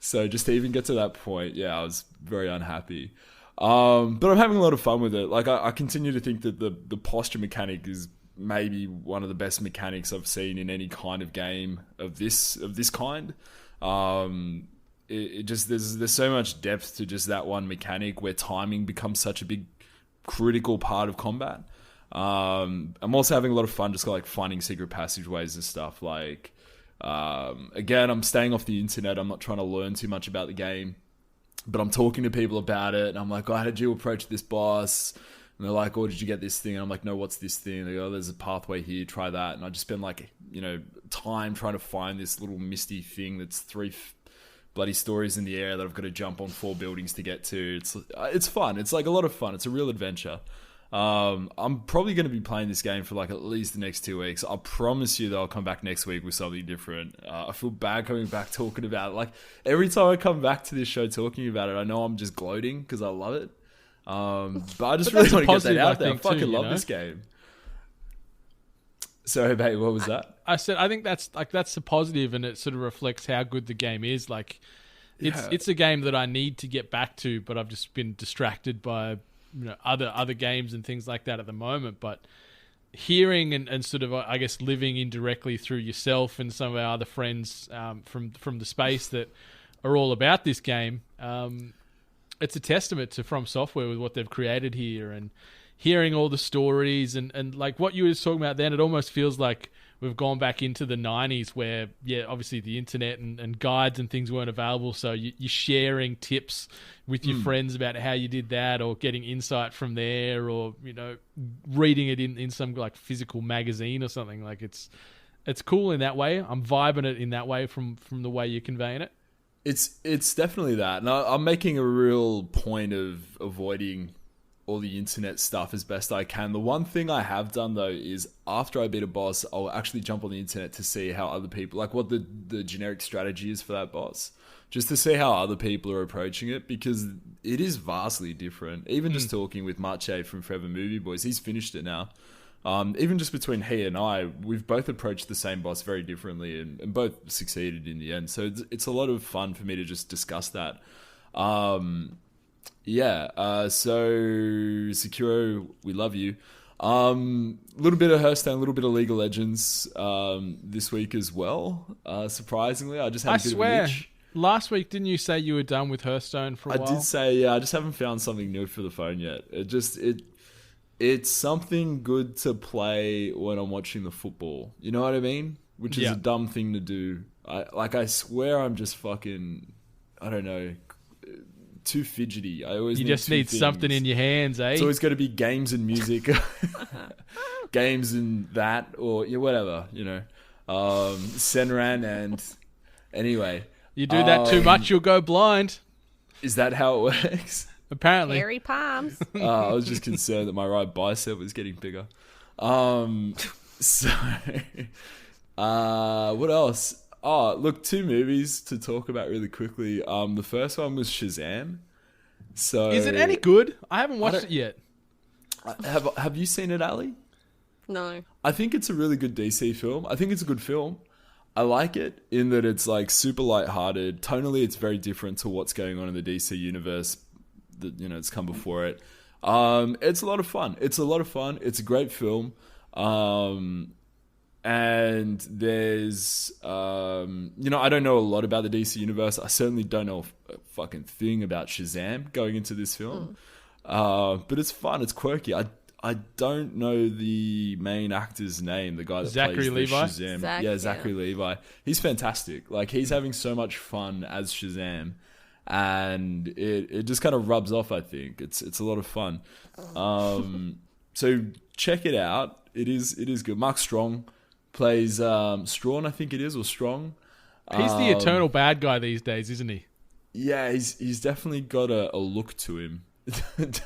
Speaker 8: So just to even get to that point, I was very unhappy. But I'm having a lot of fun with it. Like I continue to think that the posture mechanic is maybe one of the best mechanics I've seen in any kind of game of this kind. It just there's so much depth to just that one mechanic where timing becomes such a big critical part of combat. I'm also having a lot of fun just like finding secret passageways and stuff. Like again, I'm staying off the internet. I'm not trying to learn too much about the game, but I'm talking to people about it, and I'm like, "Oh, how did you approach this boss?" And they're like, "Oh, did you get this thing?" And I'm like, "No, what's this thing?" They go, "Oh, there's a pathway here, try that." And I just spend like, time trying to find this little misty thing that's 3 bloody stories in the air that I've got to jump on 4 buildings to get to. It's fun. It's like a lot of fun. It's a real adventure. I'm probably going to be playing this game for like at least the next 2 weeks. I promise you that I'll come back next week with something different. I feel bad coming back talking about it. Like every time I come back to this show talking about it, I know I'm just gloating because I love it. But I just really want to get that out there. I fucking love this game. Sorry, mate, what was that?
Speaker 6: I said I think that's a positive, and it sort of reflects how good the game is. Like it's a game that I need to get back to, but I've just been distracted by other games and things like that at the moment. But hearing and sort of, I guess, living indirectly through yourself and some of our other friends from the space that are all about this game, it's a testament to From Software with what they've created here, and hearing all the stories and like what you were talking about then, it almost feels like we've gone back into the 90s where, obviously the internet and guides and things weren't available. So you're sharing tips with your friends about how you did that, or getting insight from there, or, reading it in some like physical magazine or something. Like it's cool in that way. I'm vibing it in that way from the way you're conveying it.
Speaker 8: It's definitely that. And I'm making a real point of avoiding all the internet stuff as best I can. The one thing I have done though is after I beat a boss, I'll actually jump on the internet to see how other people, like what the generic strategy is for that boss, just to see how other people are approaching it, because it is vastly different. Even just talking with Marche from Forever Movie Boys, he's finished it now. Even just between he and I, we've both approached the same boss very differently, and both succeeded in the end. So it's a lot of fun for me to just discuss that. So Sekiro, we love you. A little bit of Hearthstone, a little bit of League of Legends this week as well. Surprisingly, I just had a bit of an itch.
Speaker 6: last week, didn't you say you were done with Hearthstone for a while?
Speaker 8: I did say, yeah, I just haven't found something new for the phone yet. It's something good to play when I'm watching the football. You know what I mean? Which is a dumb thing to do. I swear I'm just fucking, I don't know, too fidgety. I always need
Speaker 6: just need something in your hands, eh?
Speaker 8: It's always got to be games and music, games and that, or whatever, Senran and anyway.
Speaker 6: You do that too much, you'll go blind.
Speaker 8: Is that how it works?
Speaker 6: Apparently.
Speaker 7: Hairy palms.
Speaker 8: I was just concerned that my right bicep was getting bigger. So, what else? Oh, look, 2 movies to talk about really quickly. The first one was Shazam. So,
Speaker 6: is it any good? I haven't watched it yet.
Speaker 8: Have you seen it, Ali?
Speaker 7: No.
Speaker 8: I think it's a really good DC film. I think it's a good film. I like it in that it's like super lighthearted. Tonally, it's very different to what's going on in the DC universe that it's come before it. It's a lot of fun. It's a great film. And there's I don't know a lot about the DC universe. I certainly don't know a fucking thing about Shazam going into this film. But it's fun. It's quirky. I don't know the main actor's name, the guy that
Speaker 6: Zachary
Speaker 8: plays the
Speaker 6: Levi?
Speaker 8: Shazam. Zachary Levi. He's fantastic. Like, he's having so much fun as Shazam, and it just kind of rubs off, I think. It's a lot of fun. So check it out. It is good. Mark Strong plays Strawn, I think it is, or Strong.
Speaker 6: He's the eternal bad guy these days, isn't he?
Speaker 8: Yeah, he's definitely got a look to him.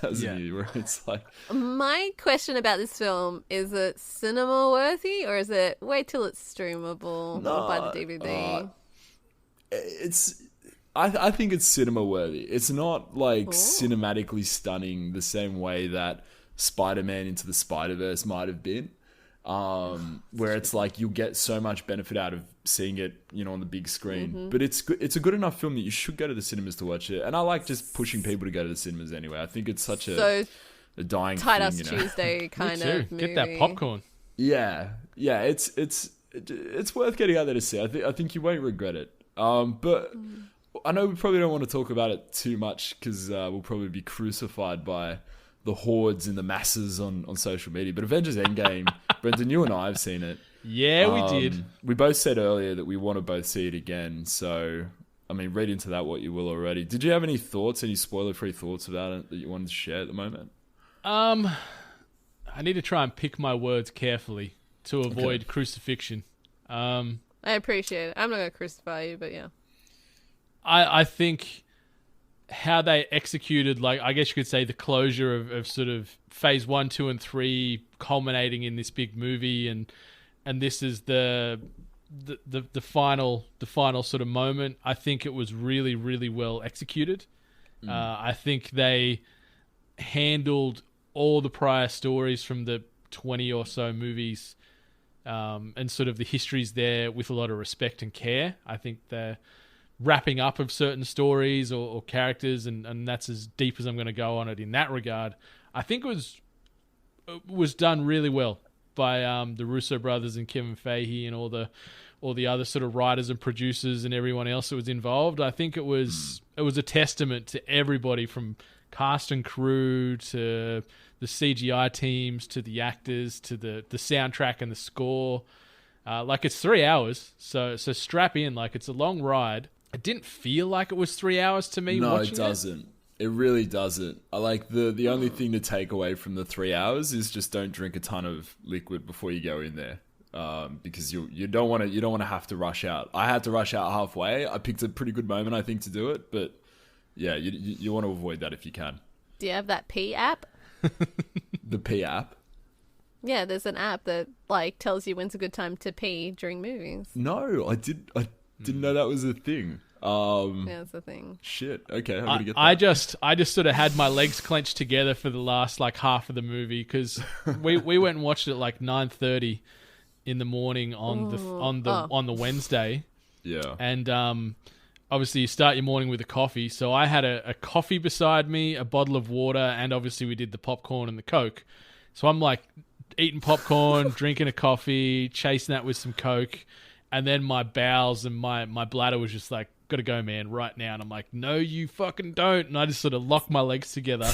Speaker 8: Doesn't he? Where it's like,
Speaker 7: my question about this film, is it cinema worthy, or is it wait till it's streamable or buy the DVD?
Speaker 8: I think it's cinema worthy. It's not like cinematically stunning the same way that Spider-Man Into the Spider-Verse might have been, where it's like you'll get so much benefit out of seeing it, on the big screen. But it's a good enough film that you should go to the cinemas to watch it. And I like just pushing people to go to the cinemas anyway. I think it's such a dying
Speaker 7: tight
Speaker 8: thing,
Speaker 7: ass Tuesday kind of movie.
Speaker 6: Get that popcorn.
Speaker 8: Yeah, it's worth getting out there to see. I think you won't regret it. But I know we probably don't want to talk about it too much because we'll probably be crucified by the hordes and the masses on social media. But Avengers Endgame, Brendan, you and I have seen it.
Speaker 6: Yeah, we did.
Speaker 8: We both said earlier that we want to both see it again. So, I mean, read into that what you will already. Did you have any thoughts, any spoiler-free thoughts about it that you wanted to share at the moment?
Speaker 6: I need to try and pick my words carefully to avoid crucifixion.
Speaker 7: I appreciate it. I'm not going to crucify you, but yeah.
Speaker 6: I think how they executed, like, I guess you could say the closure of sort of phase 1, 2, and 3 culminating in this big movie, and this is the final sort of moment. I think it was really, really well executed. I think they handled all the prior stories from the 20 or so movies, and sort of the histories there with a lot of respect and care. I think they're wrapping up of certain stories or characters, and that's as deep as I'm going to go on it in that regard. I think it was done really well by the Russo brothers and Kevin Feige and all the other sort of writers and producers and everyone else that was involved. I think it was a testament to everybody from cast and crew to the CGI teams to the actors to the soundtrack and the score. Like, it's 3 hours, so strap in. Like, it's a long ride. It didn't feel like it was 3 hours to me.
Speaker 8: No,
Speaker 6: watching
Speaker 8: it doesn't. It really doesn't. I like the only thing to take away from the 3 hours is just don't drink a ton of liquid before you go in there, because you don't want to have to rush out. I had to rush out halfway. I picked a pretty good moment, I think, to do it, but yeah, you want to avoid that if you can.
Speaker 7: Do you have that P app?
Speaker 8: The P app?
Speaker 7: Yeah, there's an app that like tells you when's a good time to pee during movies.
Speaker 8: No, I didn't know that was a thing.
Speaker 7: Yeah, it's a thing.
Speaker 8: Shit. Okay, I'm gonna get that.
Speaker 6: I just sort of had my legs clenched together for the last like half of the movie because we went and watched it like 9:30 in the morning on the Wednesday.
Speaker 8: Yeah.
Speaker 6: And obviously you start your morning with a coffee. So I had a coffee beside me, a bottle of water, and obviously we did the popcorn and the Coke. So I'm like eating popcorn, drinking a coffee, chasing that with some Coke, and then my bowels and my bladder was just like gotta go, man, right now. And I'm like, no, you fucking don't. And I just sort of locked my legs together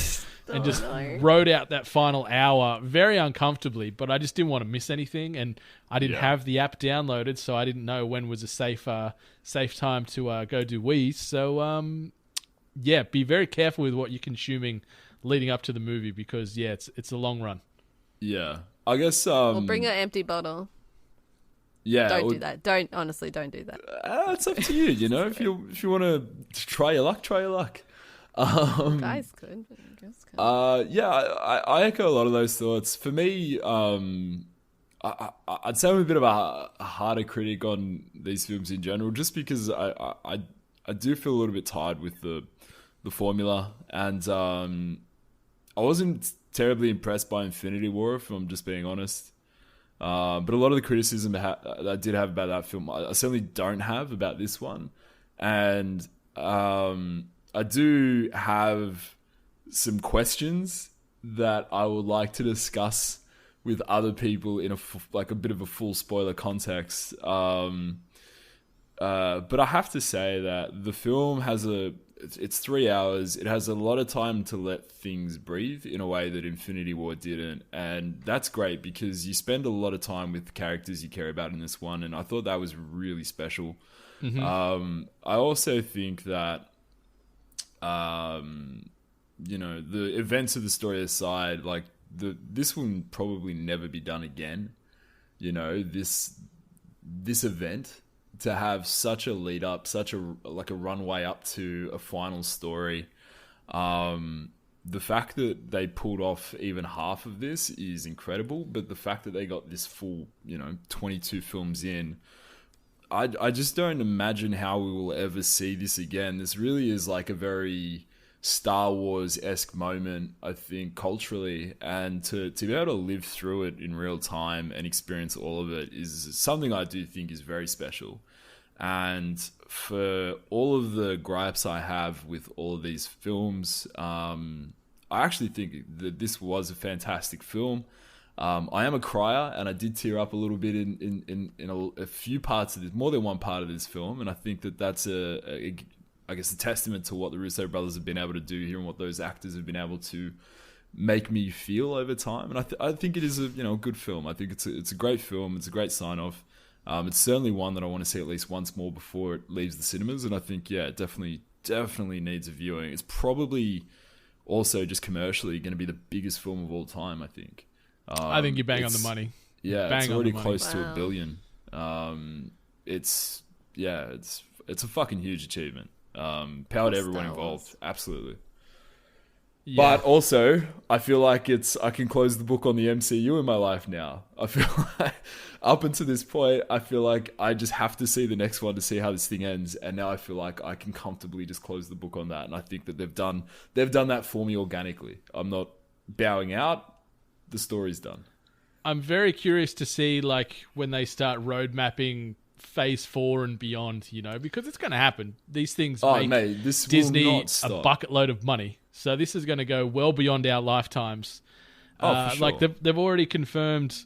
Speaker 6: and just rode out that final hour very uncomfortably, but I just didn't want to miss anything. And I didn't have the app downloaded, so I didn't know when was a safe time to go do wheeze. So, be very careful with what you're consuming leading up to the movie because, it's a long run.
Speaker 8: Yeah. I guess...
Speaker 7: Or bring an empty bottle.
Speaker 8: Yeah.
Speaker 7: Don't do that. Don't do that.
Speaker 8: It's up to you, you know? If you want to try your luck, try your luck.
Speaker 7: Guys could. Girls could.
Speaker 8: I echo a lot of those thoughts. For me, I'd say I'm a bit of a harder critic on these films in general, just because I do feel a little bit tired with the formula, and I wasn't terribly impressed by Infinity War, if I'm just being honest. But a lot of the criticism that I did have about that film, I certainly don't have about this one, and I do have some questions that I would like to discuss with other people in a bit of a full spoiler context. But I have to say that the film has it's 3 hours. It has a lot of time to let things breathe in a way that Infinity War didn't. And that's great because you spend a lot of time with the characters you care about in this one. And I thought that was really special. Mm-hmm. I also think that, the events of the story aside, like this will probably never be done again. You know, this event, to have such a lead up, such a runway up to a final story. The fact that they pulled off even half of this is incredible, but the fact that they got this full, 22 films in, I just don't imagine how we will ever see this again. This really is like a very Star Wars-esque moment, I think, culturally, and to be able to live through it in real time and experience all of it is something I do think is very special. And for all of the gripes I have with all of these films, I actually think that this was a fantastic film. I am a crier, and I did tear up a little bit in a few parts of this, more than one part of this film, and I think that that's a testament to what the Russo brothers have been able to do here and what those actors have been able to make me feel over time. And I think it is a good film. I think it's a great film. It's a great sign off. It's certainly one that I want to see at least once more before it leaves the cinemas. And I think, it definitely needs a viewing. It's probably also just commercially going to be the biggest film of all time, I think.
Speaker 6: I think you bang on the money.
Speaker 8: Yeah, it's already close to $1 billion. It's a fucking huge achievement. Power to everyone involved. Absolutely. Yeah. But also, I feel like I can close the book on the MCU in my life now. I feel like up until this point, I feel like I just have to see the next one to see how this thing ends. And now I feel like I can comfortably just close the book on that. And I think that they've done that for me organically. I'm not bowing out. The story's done. I'm very curious to see when they start road mapping Phase 4 and beyond, because it's going to happen. These things make Disney a bucket load of money. So this is going to go well beyond our lifetimes. For sure. They've already confirmed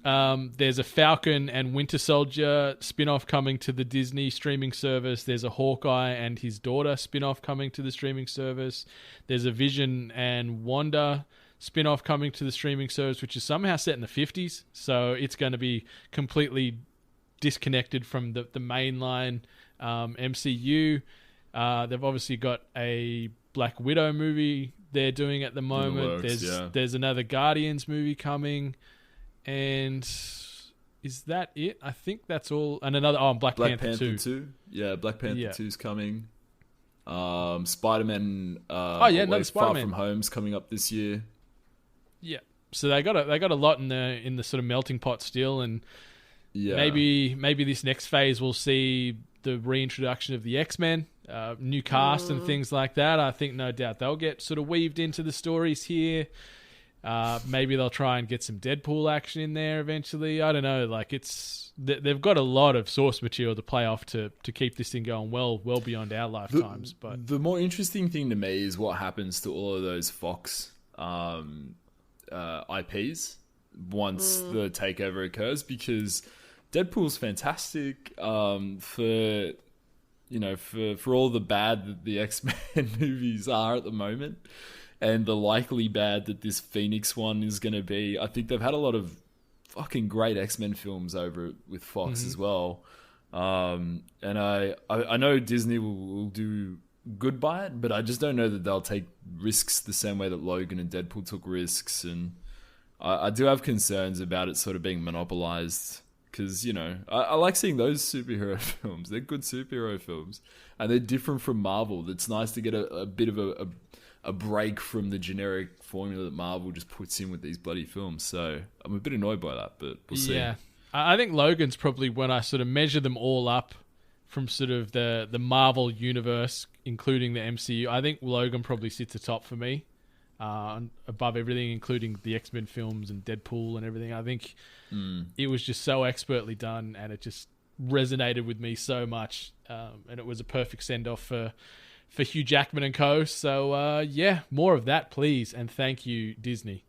Speaker 8: there's a Falcon and Winter Soldier spin-off coming to the Disney streaming service. There's a Hawkeye and his daughter spin-off coming to the streaming service. There's a Vision and Wanda spin-off coming to the streaming service, which is somehow set in the 50s. So it's going to be completely disconnected from the mainline MCU. They've obviously got a Black Widow movie they're doing at the moment. There's another Guardians movie coming, and is that it? I think that's all. And another Black Panther 2. Yeah, Black Panther 2 is coming. Spider-Man. Another Spider-Man. Far From Home's coming up this year. Yeah, so they got a lot in the sort of melting pot still, and maybe this next phase we'll see the reintroduction of the X-Men, new cast and things like that. I think no doubt they'll get sort of weaved into the stories here. Maybe they'll try and get some Deadpool action in there eventually. I don't know. They've got a lot of source material to play off to keep this thing going well beyond our lifetimes. But the more interesting thing to me is what happens to all of those Fox IPs once the takeover occurs, because Deadpool's fantastic. For for all the bad that the X-Men movies are at the moment, and the likely bad that this Phoenix one is going to be, I think they've had a lot of fucking great X-Men films over with Fox as well. And I know Disney will do good by it, but I just don't know that they'll take risks the same way that Logan and Deadpool took risks. And I do have concerns about it sort of being monopolized, because, I like seeing those superhero films. They're good superhero films, and they're different from Marvel. It's nice to get a bit of a break from the generic formula that Marvel just puts in with these bloody films. So I'm a bit annoyed by that, but we'll see.
Speaker 6: Yeah. I think Logan's probably, when I sort of measure them all up from sort of the Marvel universe, including the MCU, I think Logan probably sits atop for me, above everything, including the X-Men films and Deadpool and everything. I think it was just so expertly done, and it just resonated with me so much. And it was a perfect send-off for Hugh Jackman and co. So, more of that, please. And thank you, Disney.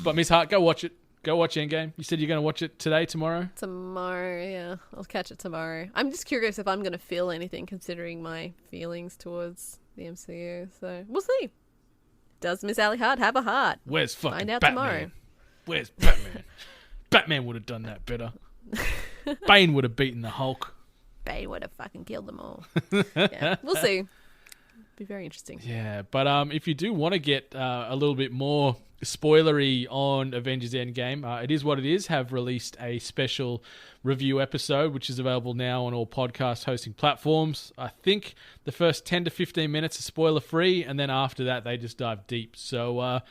Speaker 6: But Miss Hart, go watch it. Go watch Endgame. You said you're going to watch it today, tomorrow?
Speaker 7: Tomorrow, yeah. I'll catch it tomorrow. I'm just curious if I'm going to feel anything, considering my feelings towards the MCU. So, we'll see. Does Miss Ally Hart have a heart?
Speaker 6: Where's fucking
Speaker 7: Find out
Speaker 6: Batman?
Speaker 7: tomorrow.
Speaker 6: Where's Batman? Batman would have done that better. Bane would have beaten the Hulk.
Speaker 7: Bane would have fucking killed them all. Yeah, we'll see. Be very interesting.
Speaker 6: Yeah, but if you do want to get a little bit more spoilery on Avengers Endgame, it is what it is. Have released a special review episode, which is available now on all podcast hosting platforms. I think the first 10 to 15 minutes are spoiler free, and then after that they just dive deep. So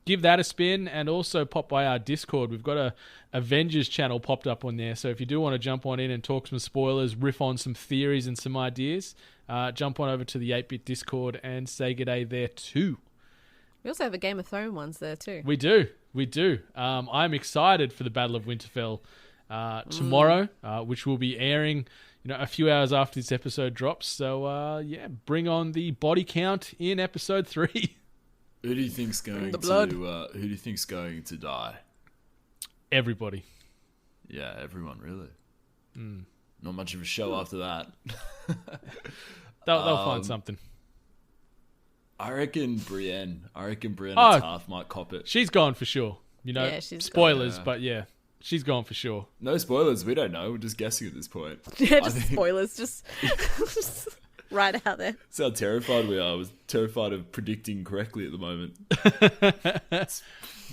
Speaker 6: give that a spin, and also pop by our Discord. We've got a Avengers channel popped up on there, so if you do want to jump on in and talk some spoilers, riff on some theories and some ideas, jump on over to the 8-Bit Discord and say g'day there too.
Speaker 7: We also have a Game of Thrones ones there too.
Speaker 6: We do. I'm excited for the Battle of Winterfell tomorrow, which will be airing a few hours after this episode drops. So bring on the body count in episode 3.
Speaker 8: Who do you think's going to die?
Speaker 6: Everybody.
Speaker 8: Yeah, everyone, really. Not much of a show after that.
Speaker 6: They'll find something.
Speaker 8: I reckon Brienne and Tarth might cop it.
Speaker 6: She's gone for sure. Spoilers,
Speaker 8: gone.
Speaker 6: But yeah, she's gone for sure.
Speaker 8: No spoilers. We don't know. We're just guessing at this point.
Speaker 7: Yeah, spoilers. Just right out there.
Speaker 8: That's how terrified we are. I was terrified of predicting correctly at the moment.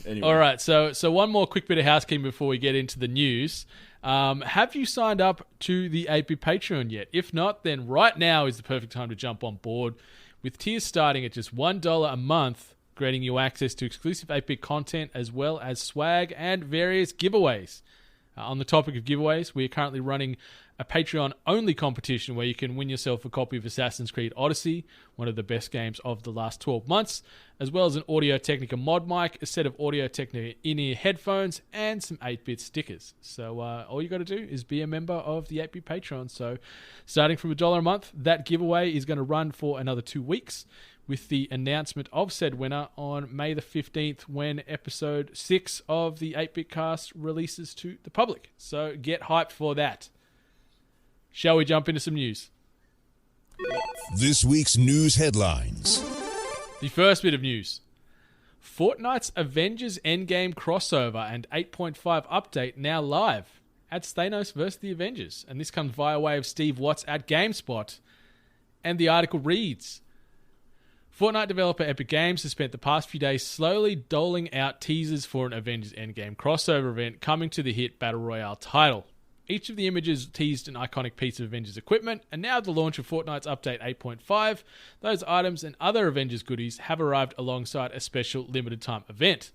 Speaker 8: Anyway.
Speaker 6: All right, so one more quick bit of housekeeping before we get into the news. Have you signed up to the 8-Bit Patreon yet? If not, then right now is the perfect time to jump on board, with tiers starting at just $1 a month, granting you access to exclusive 8-Bit content as well as swag and various giveaways. On the topic of giveaways, we are currently running a Patreon-only competition where you can win yourself a copy of Assassin's Creed Odyssey, one of the best games of the last 12 months, as well as an Audio-Technica mod mic, a set of Audio-Technica in-ear headphones, and some 8-Bit stickers. So all you got to do is be a member of the 8-Bit Patreon. So starting from $1 a month, that giveaway is going to run for another 2 weeks, with the announcement of said winner on May the 15th when episode 6 of the 8-Bit Cast releases to the public. So get hyped for that. Shall we jump into some news?
Speaker 1: This week's news headlines.
Speaker 6: The first bit of news. Fortnite's Avengers Endgame crossover and 8.5 update now live. Adds Thanos vs. the Avengers. And this comes via way of Steve Watts at GameSpot. And the article reads, Fortnite developer Epic Games has spent the past few days slowly doling out teasers for an Avengers Endgame crossover event coming to the hit Battle Royale title. Each of the images teased an iconic piece of Avengers equipment, and now at the launch of Fortnite's update 8.5, those items and other Avengers goodies have arrived alongside a special limited time event.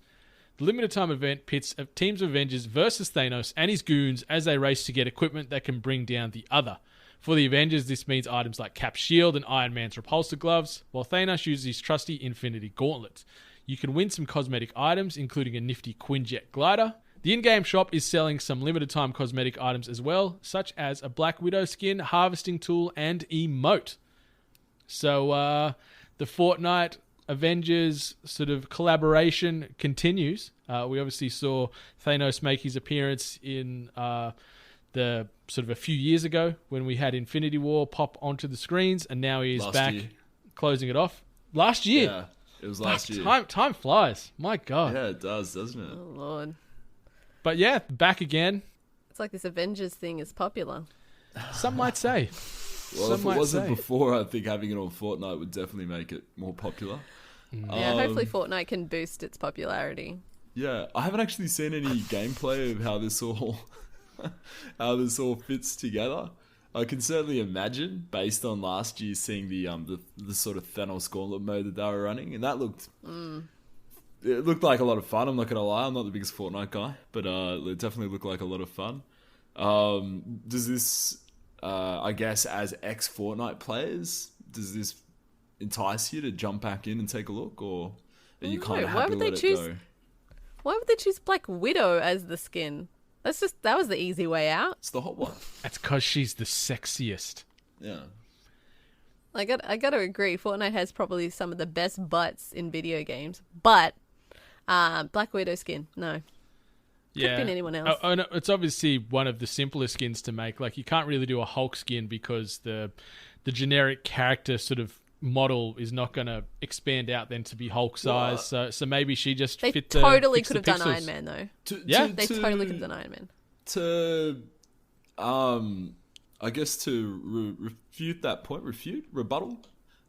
Speaker 6: The limited time event pits teams of Avengers versus Thanos and his goons as they race to get equipment that can bring down the other. For the Avengers, this means items like Cap's shield and Iron Man's repulsor gloves, while Thanos uses his trusty Infinity Gauntlet. You can win some cosmetic items, including a nifty Quinjet glider. The in-game shop is selling some limited-time cosmetic items as well, such as a Black Widow skin, harvesting tool, and emote. So the Fortnite Avengers sort of collaboration continues. We obviously saw Thanos make his appearance in the sort of a few years ago when we had Infinity War pop onto the screens, and now he is back closing it off. Last year.
Speaker 8: Yeah, it was last year.
Speaker 6: Time flies. My God.
Speaker 8: Yeah, it does, doesn't it?
Speaker 7: Oh, Lord.
Speaker 6: But yeah, back again.
Speaker 7: It's like this Avengers thing is popular.
Speaker 6: Some might say.
Speaker 8: Well, if it wasn't before, I think having it on Fortnite would definitely make it more popular.
Speaker 7: Yeah, hopefully Fortnite can boost its popularity.
Speaker 8: Yeah, I haven't actually seen any gameplay of how this all fits together. I can certainly imagine, based on last year, seeing the sort of Thanos Gauntlet mode that they were running, and that looked it looked like a lot of fun. I'm not gonna lie, I'm not the biggest Fortnite guy, but it definitely looked like a lot of fun. Does this, I guess, as ex-Fortnite players, does this entice you to jump back in and take a look, or are you kind of happy to let it go?
Speaker 7: Why would they choose Black Widow as the skin? That was the easy way out.
Speaker 8: It's the hot one.
Speaker 6: That's because she's the sexiest.
Speaker 8: Yeah.
Speaker 7: I got to agree. Fortnite has probably some of the best butts in video games, but Black Widow skin, no. Could have been anyone else.
Speaker 6: Oh, no, it's obviously one of the simplest skins to make. Like, you can't really do a Hulk skin because the generic character sort of model is not going to expand out then to be Hulk size. So maybe she just
Speaker 7: they
Speaker 6: fit
Speaker 7: totally
Speaker 6: the
Speaker 7: could have done
Speaker 6: pixels.
Speaker 7: Iron Man though. They totally could have done Iron Man.
Speaker 8: To I guess to refute that point, rebuttal.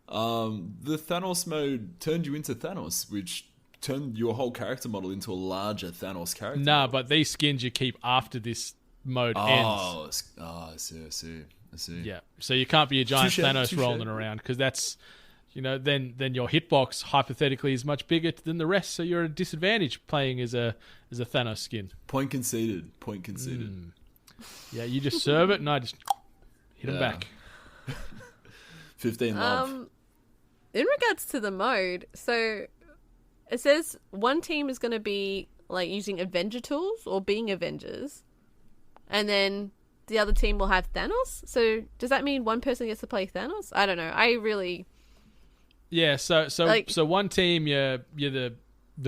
Speaker 8: The Thanos mode turned you into Thanos, which turned your whole character model into a larger Thanos character.
Speaker 6: Nah, but these skins you keep after this mode ends.
Speaker 8: I see.
Speaker 6: Yeah, so you can't be a giant Thanos
Speaker 8: touche.
Speaker 6: rolling around because that's, then your hitbox hypothetically is much bigger than the rest, so you're at a disadvantage playing as a Thanos skin.
Speaker 8: Point conceded.
Speaker 6: Yeah, you just serve it and I just hit him back.
Speaker 8: 15 love.
Speaker 7: In regards to the mode, so it says one team is going to be like using Avenger tools or being Avengers, and then the other team will have Thanos. So does that mean one person gets to play Thanos? I don't know.
Speaker 6: Yeah. So one team you're the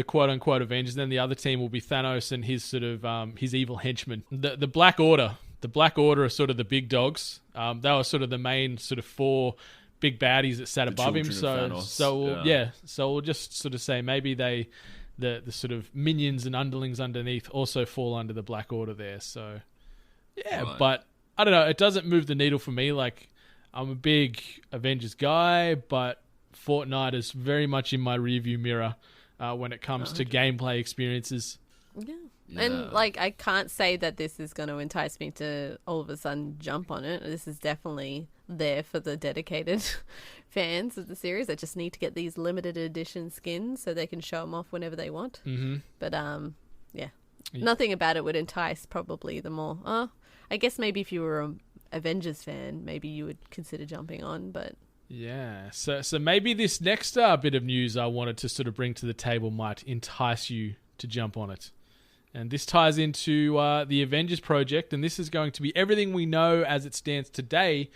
Speaker 6: quote unquote Avengers, then the other team will be Thanos and his sort of his evil henchmen. The Black Order. The Black Order are sort of the big dogs. They were sort of the main sort of 4 big baddies that sat above him. So we'll just sort of say maybe the sort of minions and underlings underneath also fall under the Black Order there. So yeah, right. But I don't know. It doesn't move the needle for me. Like, I'm a big Avengers guy, but Fortnite is very much in my rearview mirror when it comes to gameplay experiences.
Speaker 7: Yeah. And like, I can't say that this is going to entice me to all of a sudden jump on it. This is definitely there for the dedicated fans of the series that just need to get these limited edition skins so they can show them off whenever they want. Mm-hmm. But nothing about it would entice probably the more. I guess maybe if you were an Avengers fan, maybe you would consider jumping on, but...
Speaker 6: Yeah, so maybe this next bit of news I wanted to sort of bring to the table might entice you to jump on it. And this ties into the Avengers Project, and this is going to be everything we know as it stands today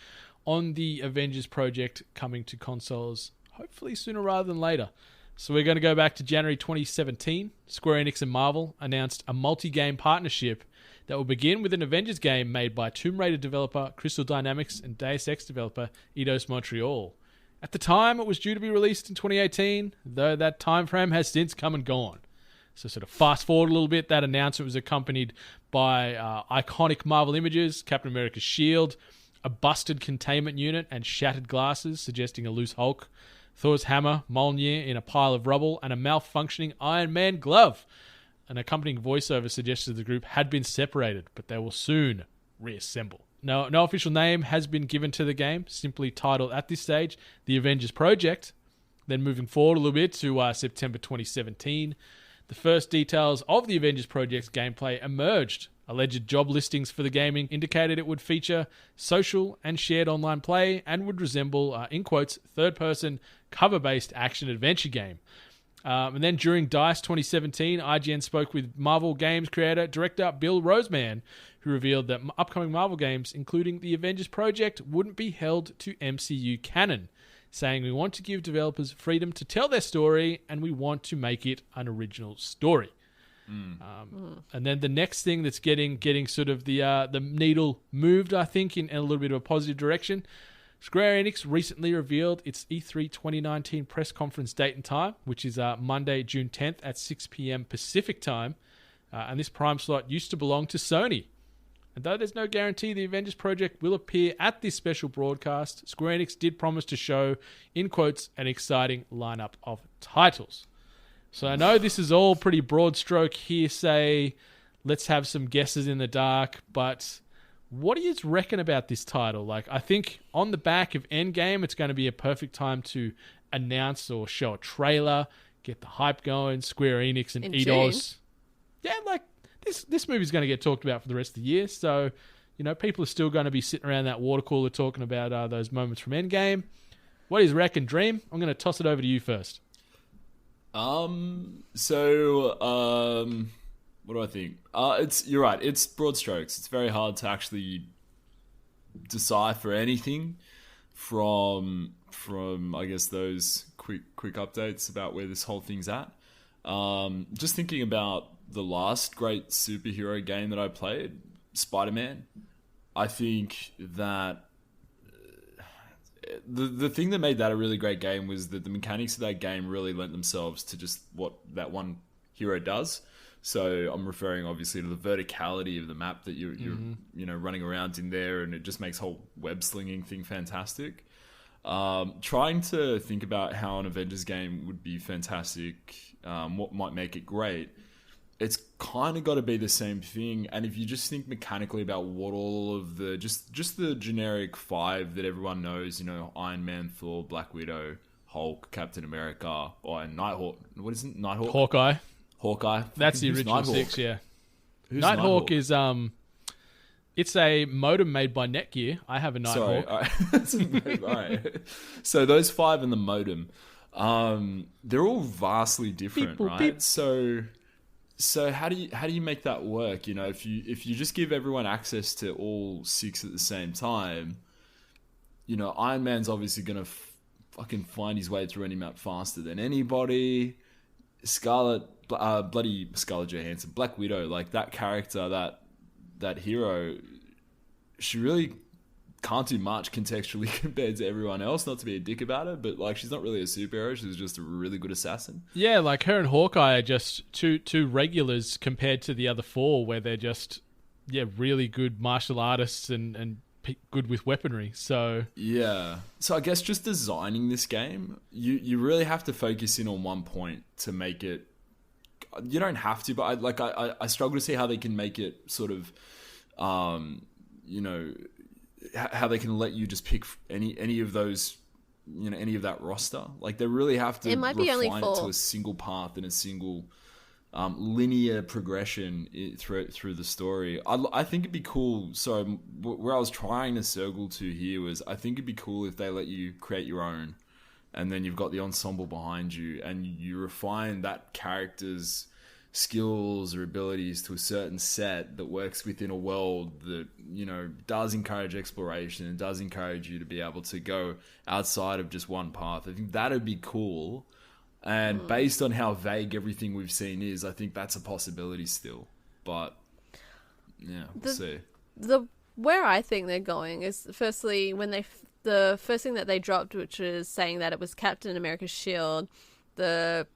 Speaker 6: on the Avengers Project coming to consoles, hopefully sooner rather than later. So we're going to go back to January 2017. Square Enix and Marvel announced a multi-game partnership that will begin with an Avengers game made by Tomb Raider developer Crystal Dynamics and Deus Ex developer Eidos Montreal. At the time, it was due to be released in 2018, though that time frame has since come and gone. So sort of fast forward a little bit, that announcement was accompanied by iconic Marvel images, Captain America's shield, a busted containment unit, and shattered glasses suggesting a loose Hulk, Thor's hammer, Mjolnir in a pile of rubble, and a malfunctioning Iron Man glove. An accompanying voiceover suggested the group had been separated, but they will soon reassemble. No official name has been given to the game, simply titled at this stage The Avengers Project. Then moving forward a little bit to September 2017, the first details of the Avengers Project's gameplay emerged. Alleged job listings for the gaming indicated it would feature social and shared online play and would resemble, in quotes, third-person cover-based action-adventure game. And then during DICE 2017, IGN spoke with Marvel Games director Bill Roseman, who revealed that upcoming Marvel games, including the Avengers Project, wouldn't be held to MCU canon, saying we want to give developers freedom to tell their story and we want to make it an original story. And then the next thing that's getting sort of the needle moved, I think, in a little bit of a positive direction. Square Enix recently revealed its E3 2019 press conference date and time, which is Monday, June 10th at 6 p.m. Pacific time. And this prime slot used to belong to Sony. And though there's no guarantee the Avengers Project will appear at this special broadcast, Square Enix did promise to show, in quotes, an exciting lineup of titles. So I know this is all pretty broad stroke hearsay. Let's have some guesses in the dark, but what do you reckon about this title? Like, I think on the back of Endgame, it's going to be a perfect time to announce or show a trailer, get the hype going. Square Enix and Eidos. Yeah, like this movie's going to get talked about for the rest of the year. So, you know, people are still going to be sitting around that water cooler talking about those moments from Endgame. What do you reckon, Dream? I'm going to toss it over to you first.
Speaker 8: What do I think? You're right. It's broad strokes. It's very hard to actually decipher anything from I guess those quick updates about where this whole thing's at. Just thinking about the last great superhero game that I played, Spider-Man. I think that the thing that made that a really great game was that the mechanics of that game really lent themselves to just what that one hero does. So I'm referring obviously to the verticality of the map that you're running around in there, and it just makes whole web slinging thing fantastic. Trying to think about how an Avengers game would be fantastic, what might make it great. It's kind of got to be the same thing. And if you just think mechanically about what all of the just the generic five that everyone knows, you know, Iron Man, Thor, Black Widow, Hulk, Captain America, or Nighthawk. What is it? Nighthawk. Hawkeye.
Speaker 6: That's the original
Speaker 8: Nighthawk?
Speaker 6: 6, yeah.
Speaker 8: Who's
Speaker 6: Nighthawk is it's a modem made by Netgear. I have a Nighthawk.
Speaker 8: Sorry, all right. So those five and the modem, they're all vastly different,
Speaker 6: Beep, boop,
Speaker 8: right?
Speaker 6: beep.
Speaker 8: So how do you make that work? You know, if you just give everyone access to all six at the same time, you know, Iron Man's obviously gonna fucking find his way through any map faster than anybody. Bloody Scarlett Johansson, Black Widow, like that character, that hero, she really can't do much contextually compared to everyone else. Not to be a dick about it, but like she's not really a superhero. She's just a really good assassin.
Speaker 6: Yeah, like her and Hawkeye are just two regulars compared to the other four, where they're just really good martial artists and good with weaponry. So
Speaker 8: yeah, so I guess just designing this game, you really have to focus in on one point to make it. You don't have to, but I struggle to see how they can make it sort of, you know, how they can let you just pick any of those, you know, any of that roster. Like they really have to refine it to a single path and a single linear progression through the story. I think it'd be cool. So where I was trying to circle to here was, I think it'd be cool if they let you create your own, and then you've got the ensemble behind you, and you refine that character's skills or abilities to a certain set that works within a world that, you know, does encourage exploration and does encourage you to be able to go outside of just one path. I think that'd be cool. And based on how vague everything we've seen is, I think that's a possibility still. But yeah, we'll see.
Speaker 7: Where I think they're going is, firstly, when the first thing that they dropped, which was saying that it was Captain America's shield, the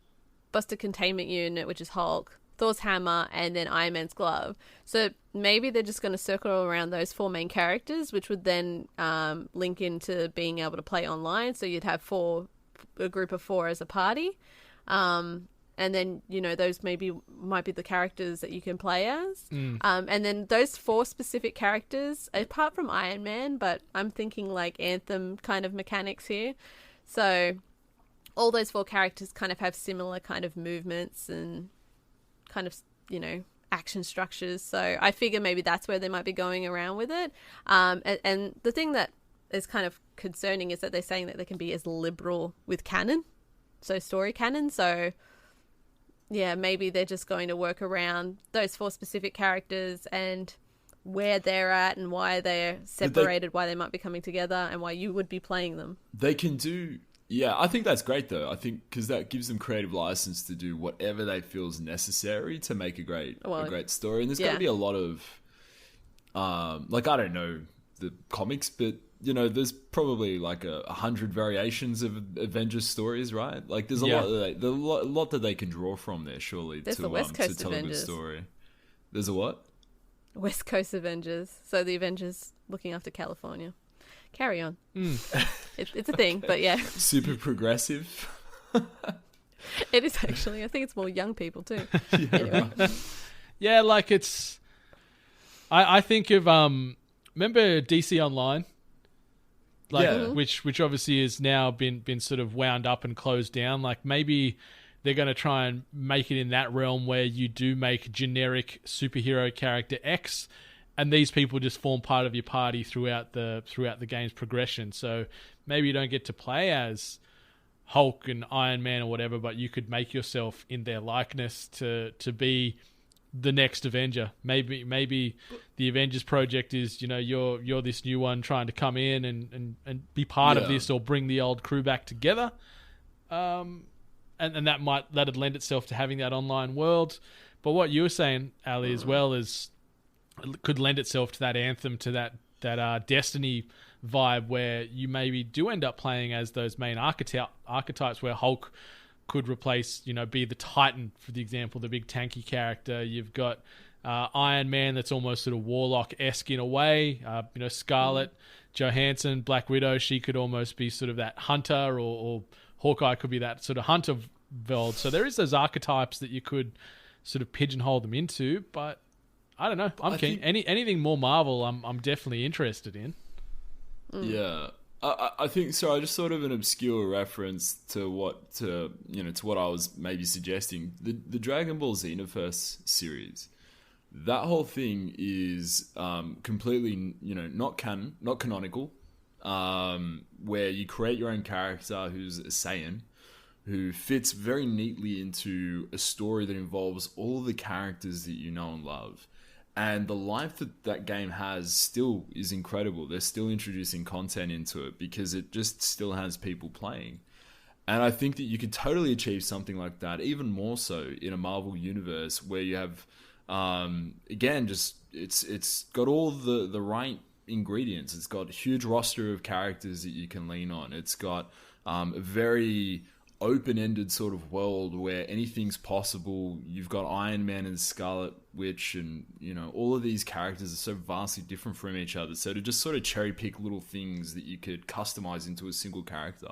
Speaker 7: Buster Containment Unit, which is Hulk, Thor's hammer, and then Iron Man's glove. So maybe they're just going to circle around those four main characters, which would then link into being able to play online. So you'd have a group of four as a party. And then, you know, those might be the characters that you can play as. And then those four specific characters, apart from Iron Man, but I'm thinking like Anthem kind of mechanics here. So all those four characters kind of have similar kind of movements and kind of, you know, action structures. So I figure maybe that's where they might be going around with it. And the thing that is kind of concerning is that they're saying that they can be as liberal with canon, so story canon. So yeah, maybe they're just going to work around those four specific characters and where they're at and why they're separated, why they might be coming together, and why you would be playing them.
Speaker 8: They can do Yeah, I think that's great though. I think because that gives them creative license to do whatever they feel is necessary to make a great story. And there's got to be a lot of, like, I don't know the comics, but there's probably like 100 variations of Avengers stories, right? Like, there's a lot that they can draw from there, surely.
Speaker 7: There's the West Coast
Speaker 8: to tell
Speaker 7: Avengers.
Speaker 8: a good story. There's a what?
Speaker 7: West Coast Avengers. So the Avengers looking after California. Carry on. It's a thing, but yeah.
Speaker 8: Super progressive.
Speaker 7: It is actually. I think it's more young people too.
Speaker 8: Yeah, right.
Speaker 6: Yeah, like it's... I think of... remember DC Online? Like, which obviously has now been sort of wound up and closed down. Like, maybe they're going to try and make it in that realm where you do make generic superhero character X, and these people just form part of your party throughout the game's progression. So maybe you don't get to play as Hulk and Iron Man or whatever, but you could make yourself in their likeness to be the next Avenger. Maybe the Avengers Project is, you're this new one trying to come in and be part of this or bring the old crew back together. And that'd lend itself to having that online world. But what you were saying, Ali, as well, is could lend itself to that Anthem, to that Destiny vibe, where you maybe do end up playing as those main archetypes, where Hulk could replace, be the Titan, for the example, the big tanky character. You've got Iron Man, that's almost sort of Warlock-esque in a way. Scarlett Johansson, Black Widow, she could almost be sort of that hunter, or Hawkeye could be that sort of hunter world. So there is those archetypes that you could sort of pigeonhole them into, but I don't know. I'm keen. Anything more Marvel, I'm definitely interested in.
Speaker 8: Yeah. I think so. I just sort of an obscure reference to what I was maybe suggesting. The Dragon Ball Xenoverse series, that whole thing is completely not canonical. Where you create your own character who's a Saiyan, who fits very neatly into a story that involves all the characters that you know and love. And the life that game has still is incredible. They're still introducing content into it because it just still has people playing. And I think that you could totally achieve something like that, even more so in a Marvel universe where you have, again, just it's got all the right ingredients. It's got a huge roster of characters that you can lean on. It's got a very open-ended sort of world where anything's possible. You've got Iron Man and Scarlet Witch, and all of these characters are so vastly different from each other. So to just sort of cherry pick little things that you could customize into a single character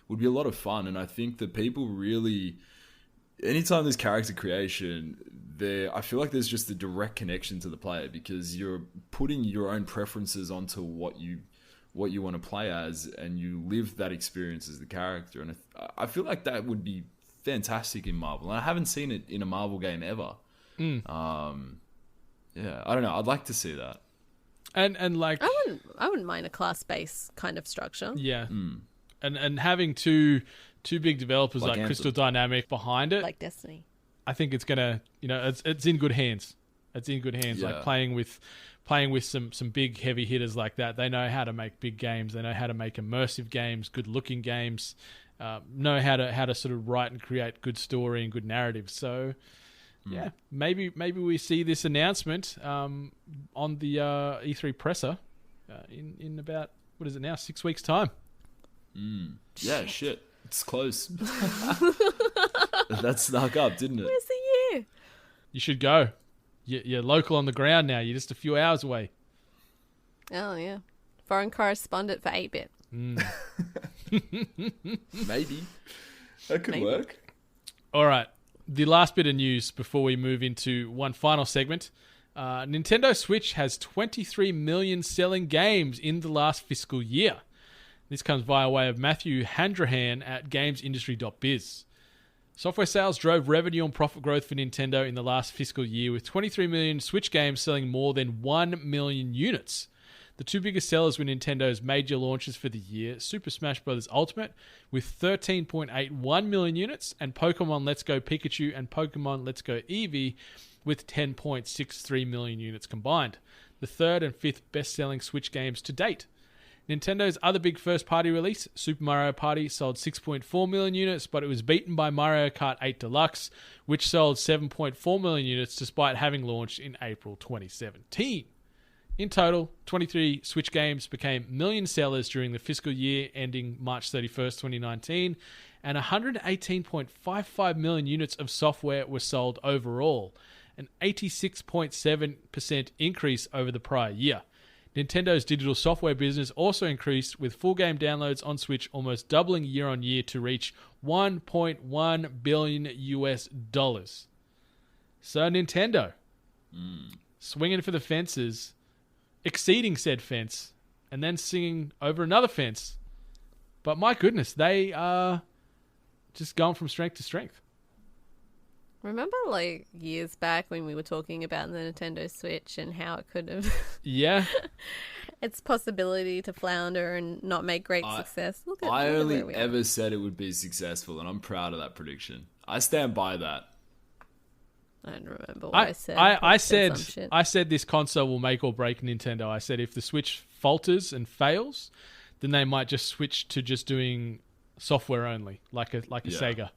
Speaker 8: would be a lot of fun. And I think that people really, anytime there's character creation, I feel like there's just a direct connection to the player, because you're putting your own preferences onto what you want to play as, and you live that experience as the character. And I feel like that would be fantastic in Marvel. And I haven't seen it in a Marvel game ever. Yeah, I don't know. I'd like to see that.
Speaker 6: And like,
Speaker 7: I wouldn't mind a class-based kind of structure.
Speaker 6: Yeah. And having two big developers like Crystal Dynamics behind it,
Speaker 7: like Destiny, I
Speaker 6: think it's gonna, it's in good hands. It's in good hands.
Speaker 8: Yeah.
Speaker 6: Like playing with some big heavy hitters like that. They know how to make big games. They know how to make immersive games, good looking games. Know how to sort of write and create good story and good narrative. So yeah, maybe we see this announcement on the E3 presser in about, what is it now, 6 weeks time.
Speaker 8: Yeah, shit. It's close. That snuck up, didn't it?
Speaker 7: Where's the year?
Speaker 6: You should go. You're local on the ground now. You're just a few hours away.
Speaker 7: Oh, yeah. Foreign correspondent for 8-bit.
Speaker 8: Maybe. That could work.
Speaker 6: All right. The last bit of news before we move into one final segment. Nintendo Switch has 23 million selling games in the last fiscal year. This comes via way of Matthew Handrahan at gamesindustry.biz. Software sales drove revenue and profit growth for Nintendo in the last fiscal year, with 23 million Switch games selling more than 1 million units. The two biggest sellers were Nintendo's major launches for the year, Super Smash Bros. Ultimate with 13.81 million units, and Pokemon Let's Go Pikachu and Pokemon Let's Go Eevee with 10.63 million units combined, the third and fifth best-selling Switch games to date. Nintendo's other big first-party release, Super Mario Party, sold 6.4 million units, but it was beaten by Mario Kart 8 Deluxe, which sold 7.4 million units despite having launched in April 2017. In total, 23 Switch games became million sellers during the fiscal year ending March 31st, 2019, and 118.55 million units of software were sold overall, an 86.7% increase over the prior year. Nintendo's digital software business also increased, with full game downloads on Switch almost doubling year on year to reach $1.1 billion US. So Nintendo, swinging for the fences, exceeding said fence, and then singing over another fence. But my goodness, they are just going from strength to strength.
Speaker 7: Remember, like, years back when we were talking about the Nintendo Switch and how it could have...
Speaker 6: Yeah.
Speaker 7: its possibility to flounder and not make great success.
Speaker 8: I only ever said it would be successful, and I'm proud of that prediction. I stand by that.
Speaker 7: I don't remember what I said.
Speaker 6: I said this console will make or break Nintendo. I said if the Switch falters and fails, then they might just switch to just doing software only, like a Sega.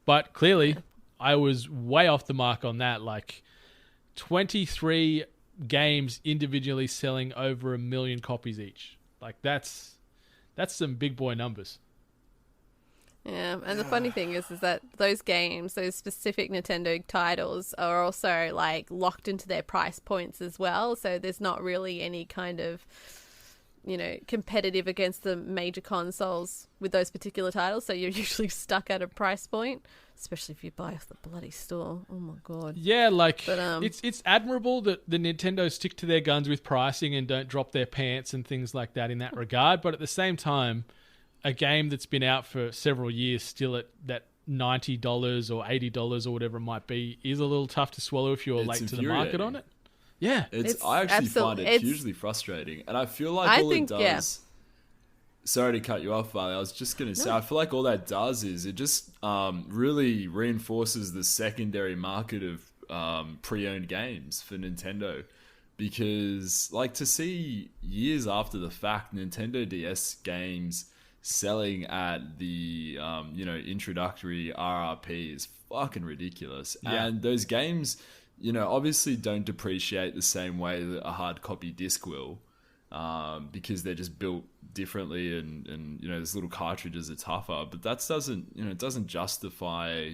Speaker 6: But clearly... I was way off the mark on that. Like 23 games individually selling over 1 million copies each. Like that's some big boy numbers.
Speaker 7: Yeah, and the funny thing is that those games, those specific Nintendo titles, are also like locked into their price points as well. So there's not really any kind of, competitive against the major consoles with those particular titles. So you're usually stuck at a price point. Especially if you buy off the bloody store. Oh my god.
Speaker 6: Yeah, it's admirable that the Nintendo stick to their guns with pricing and don't drop their pants and things like that in that regard. But at the same time, a game that's been out for several years still at that $90 or $80 or whatever it might be is a little tough to swallow if you're late to the market on it. Yeah.
Speaker 8: I actually find it hugely frustrating. And I feel like it does... Yeah. Sorry to cut you off, Valley. I was just going to say, I feel like all that does is it just really reinforces the secondary market of pre-owned games for Nintendo. Because, to see years after the fact, Nintendo DS games selling at the, introductory RRP is fucking ridiculous. Yeah. And those games, obviously don't depreciate the same way that a hard copy disc will. Because they're just built differently and those little cartridges are tougher, but that doesn't justify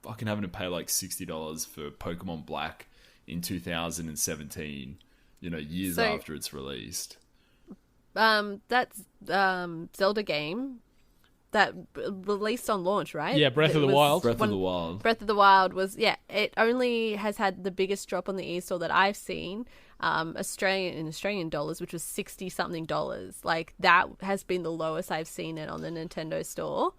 Speaker 8: fucking having to pay like $60 for Pokemon Black in 2017, years after it's released.
Speaker 7: That's Zelda game that released on launch, right?
Speaker 6: Yeah, Breath of the Wild.
Speaker 8: Breath of the
Speaker 7: Wild was, it only has had the biggest drop on the eStore that I've seen. Australian dollars, which was $60-something. Like that has been the lowest I've seen it on the Nintendo store,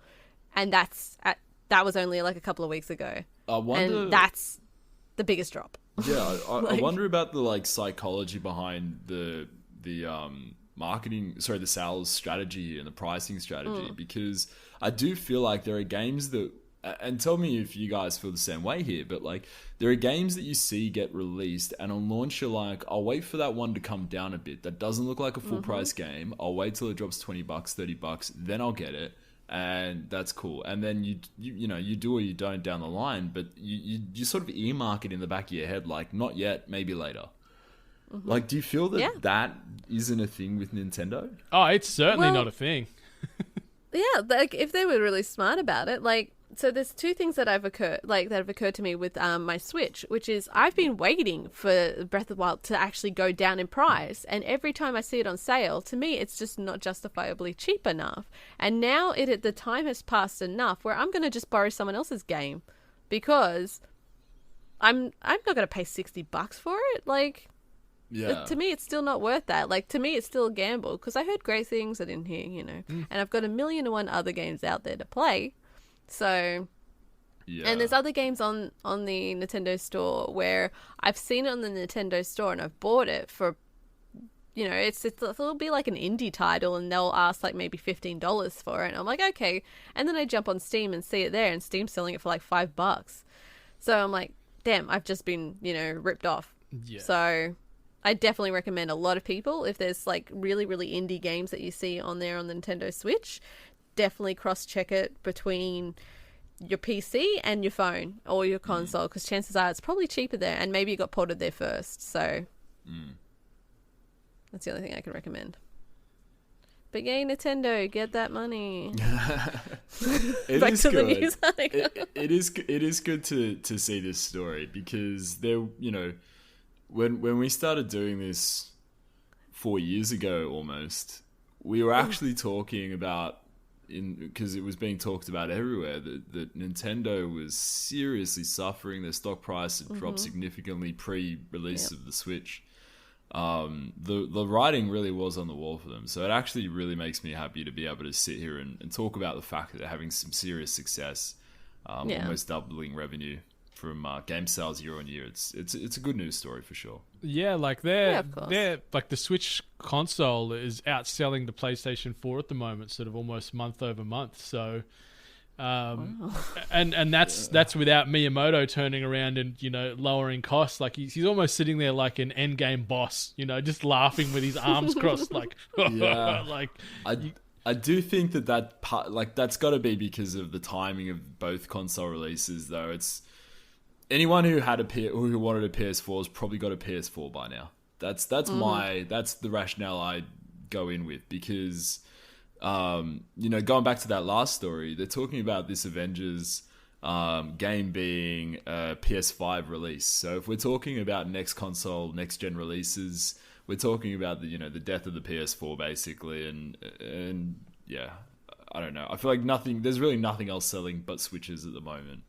Speaker 7: and that was only like a couple of weeks ago. And that's the biggest drop.
Speaker 8: Yeah, I wonder about the psychology behind the marketing, the sales strategy and the pricing strategy, because I do feel like there are games that. And tell me if you guys feel the same way here, but there are games that you see get released and on launch you're like, I'll wait for that one to come down a bit. That doesn't look like a full price game. I'll wait till it drops $20, $30, then I'll get it. And that's cool. And then you do or you don't down the line, but you sort of earmark it in the back of your head, like not yet, maybe later. Do you feel that that isn't a thing with Nintendo?
Speaker 6: Oh, it's certainly not a thing.
Speaker 7: Yeah, if they were really smart about it, so there's two things that have occurred to me with my Switch, which is I've been waiting for Breath of the Wild to actually go down in price, and every time I see it on sale, to me it's just not justifiably cheap enough. And now the time has passed enough where I'm going to just borrow someone else's game, because I'm not going to pay $60 for it. To me, it's still not worth that. To me, it's still a gamble, because I heard great things I didn't hear, and I've got 1,000,001 other games out there to play. So, and there's other games on the Nintendo store where I've seen it on the Nintendo store and I've bought it for, it'll be like an indie title and they'll ask maybe $15 for it. And I'm like, okay. And then I jump on Steam and see it there, and Steam's selling it for $5. So I'm like, damn, I've just been, ripped off. Yeah. So I definitely recommend a lot of people, if there's like really, really indie games that you see on there on the Nintendo Switch, definitely cross-check it between your PC and your phone or your console, because chances are it's probably cheaper there, and maybe it got ported there first. So that's the only thing I can recommend. But yay, Nintendo, get that money. Back to the news.
Speaker 8: It is good to see this story, because there, when we started doing this 4 years ago almost, we were actually talking about, because it was being talked about everywhere, that Nintendo was seriously suffering. Their stock price had dropped significantly pre-release of the Switch. The writing really was on the wall for them. So it actually really makes me happy to be able to sit here and talk about the fact that they're having some serious success, almost doubling revenue from game sales year on year. It's a good news story for sure.
Speaker 6: Yeah, like they're like the Switch console is outselling the PlayStation 4 at the moment, sort of almost month over month. So, and that's without Miyamoto turning around and lowering costs. Like he's almost sitting there like an Endgame boss, just laughing with his arms crossed, like like.
Speaker 8: I do think that part, like, that's got to be because of the timing of both console releases, though. It's anyone who wanted a PS4 has probably got a PS4 by now. That's the rationale I go in with, because going back to that last story, they're talking about this Avengers game being a PS5 release. So if we're talking about next gen releases, we're talking about the death of the PS4 basically, and yeah, I don't know. I feel like there's really nothing else selling but Switches at the moment.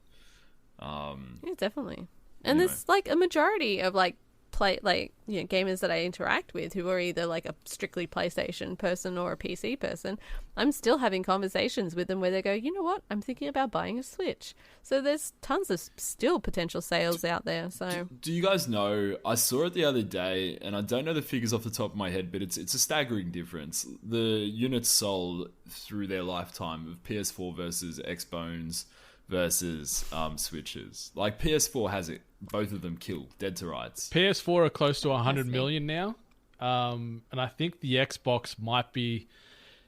Speaker 7: Yeah, definitely. And there's like a majority of gamers that I interact with who are either like a strictly PlayStation person or a PC person. I'm still having conversations with them where they go, you know what, I'm thinking about buying a Switch. So there's tons of still potential sales out there. So
Speaker 8: do you guys know, I saw it the other day, and I don't know the figures off the top of my head, but it's a staggering difference. The units sold through their lifetime of PS4 versus Xbox versus Switches. Like PS4 has it, both of them kill dead to rights.
Speaker 6: PS4 are close to 100 million now, and I think the Xbox might be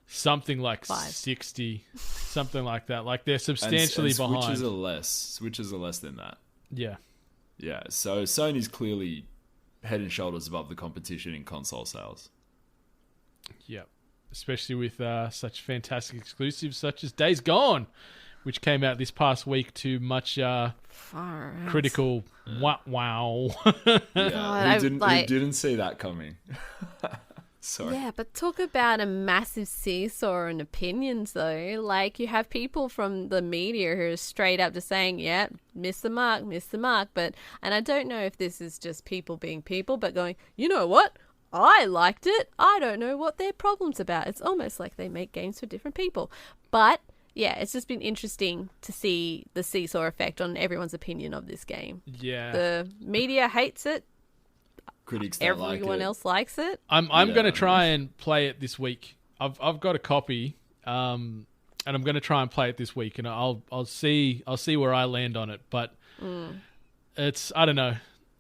Speaker 6: something like 60, something like that. Like they're substantially
Speaker 8: and
Speaker 6: behind.
Speaker 8: Switches are less than that.
Speaker 6: Yeah.
Speaker 8: So Sony's clearly head and shoulders above the competition in console sales.
Speaker 6: Yeah, especially with such fantastic exclusives such as Days Gone, which came out this past week to much critical wow.
Speaker 8: Yeah, who didn't see that coming? Sorry.
Speaker 7: Yeah, but talk about a massive seesaw in opinions, though. Like, you have people from the media who are straight up just saying, yeah, miss the mark. And I don't know if this is just people being people, but going, you know what? I liked it. I don't know what their problem's about. It's almost like they make games for different people. But yeah, it's just been interesting to see the seesaw effect on everyone's opinion of this game.
Speaker 6: Yeah.
Speaker 7: The media hates it.
Speaker 8: Critics don't like it.
Speaker 7: Everyone else likes it.
Speaker 6: I'm going to try and play it this week. I've got a copy, and I'm going to try and play it this week, and I'll see where I land on it. But it's I don't know.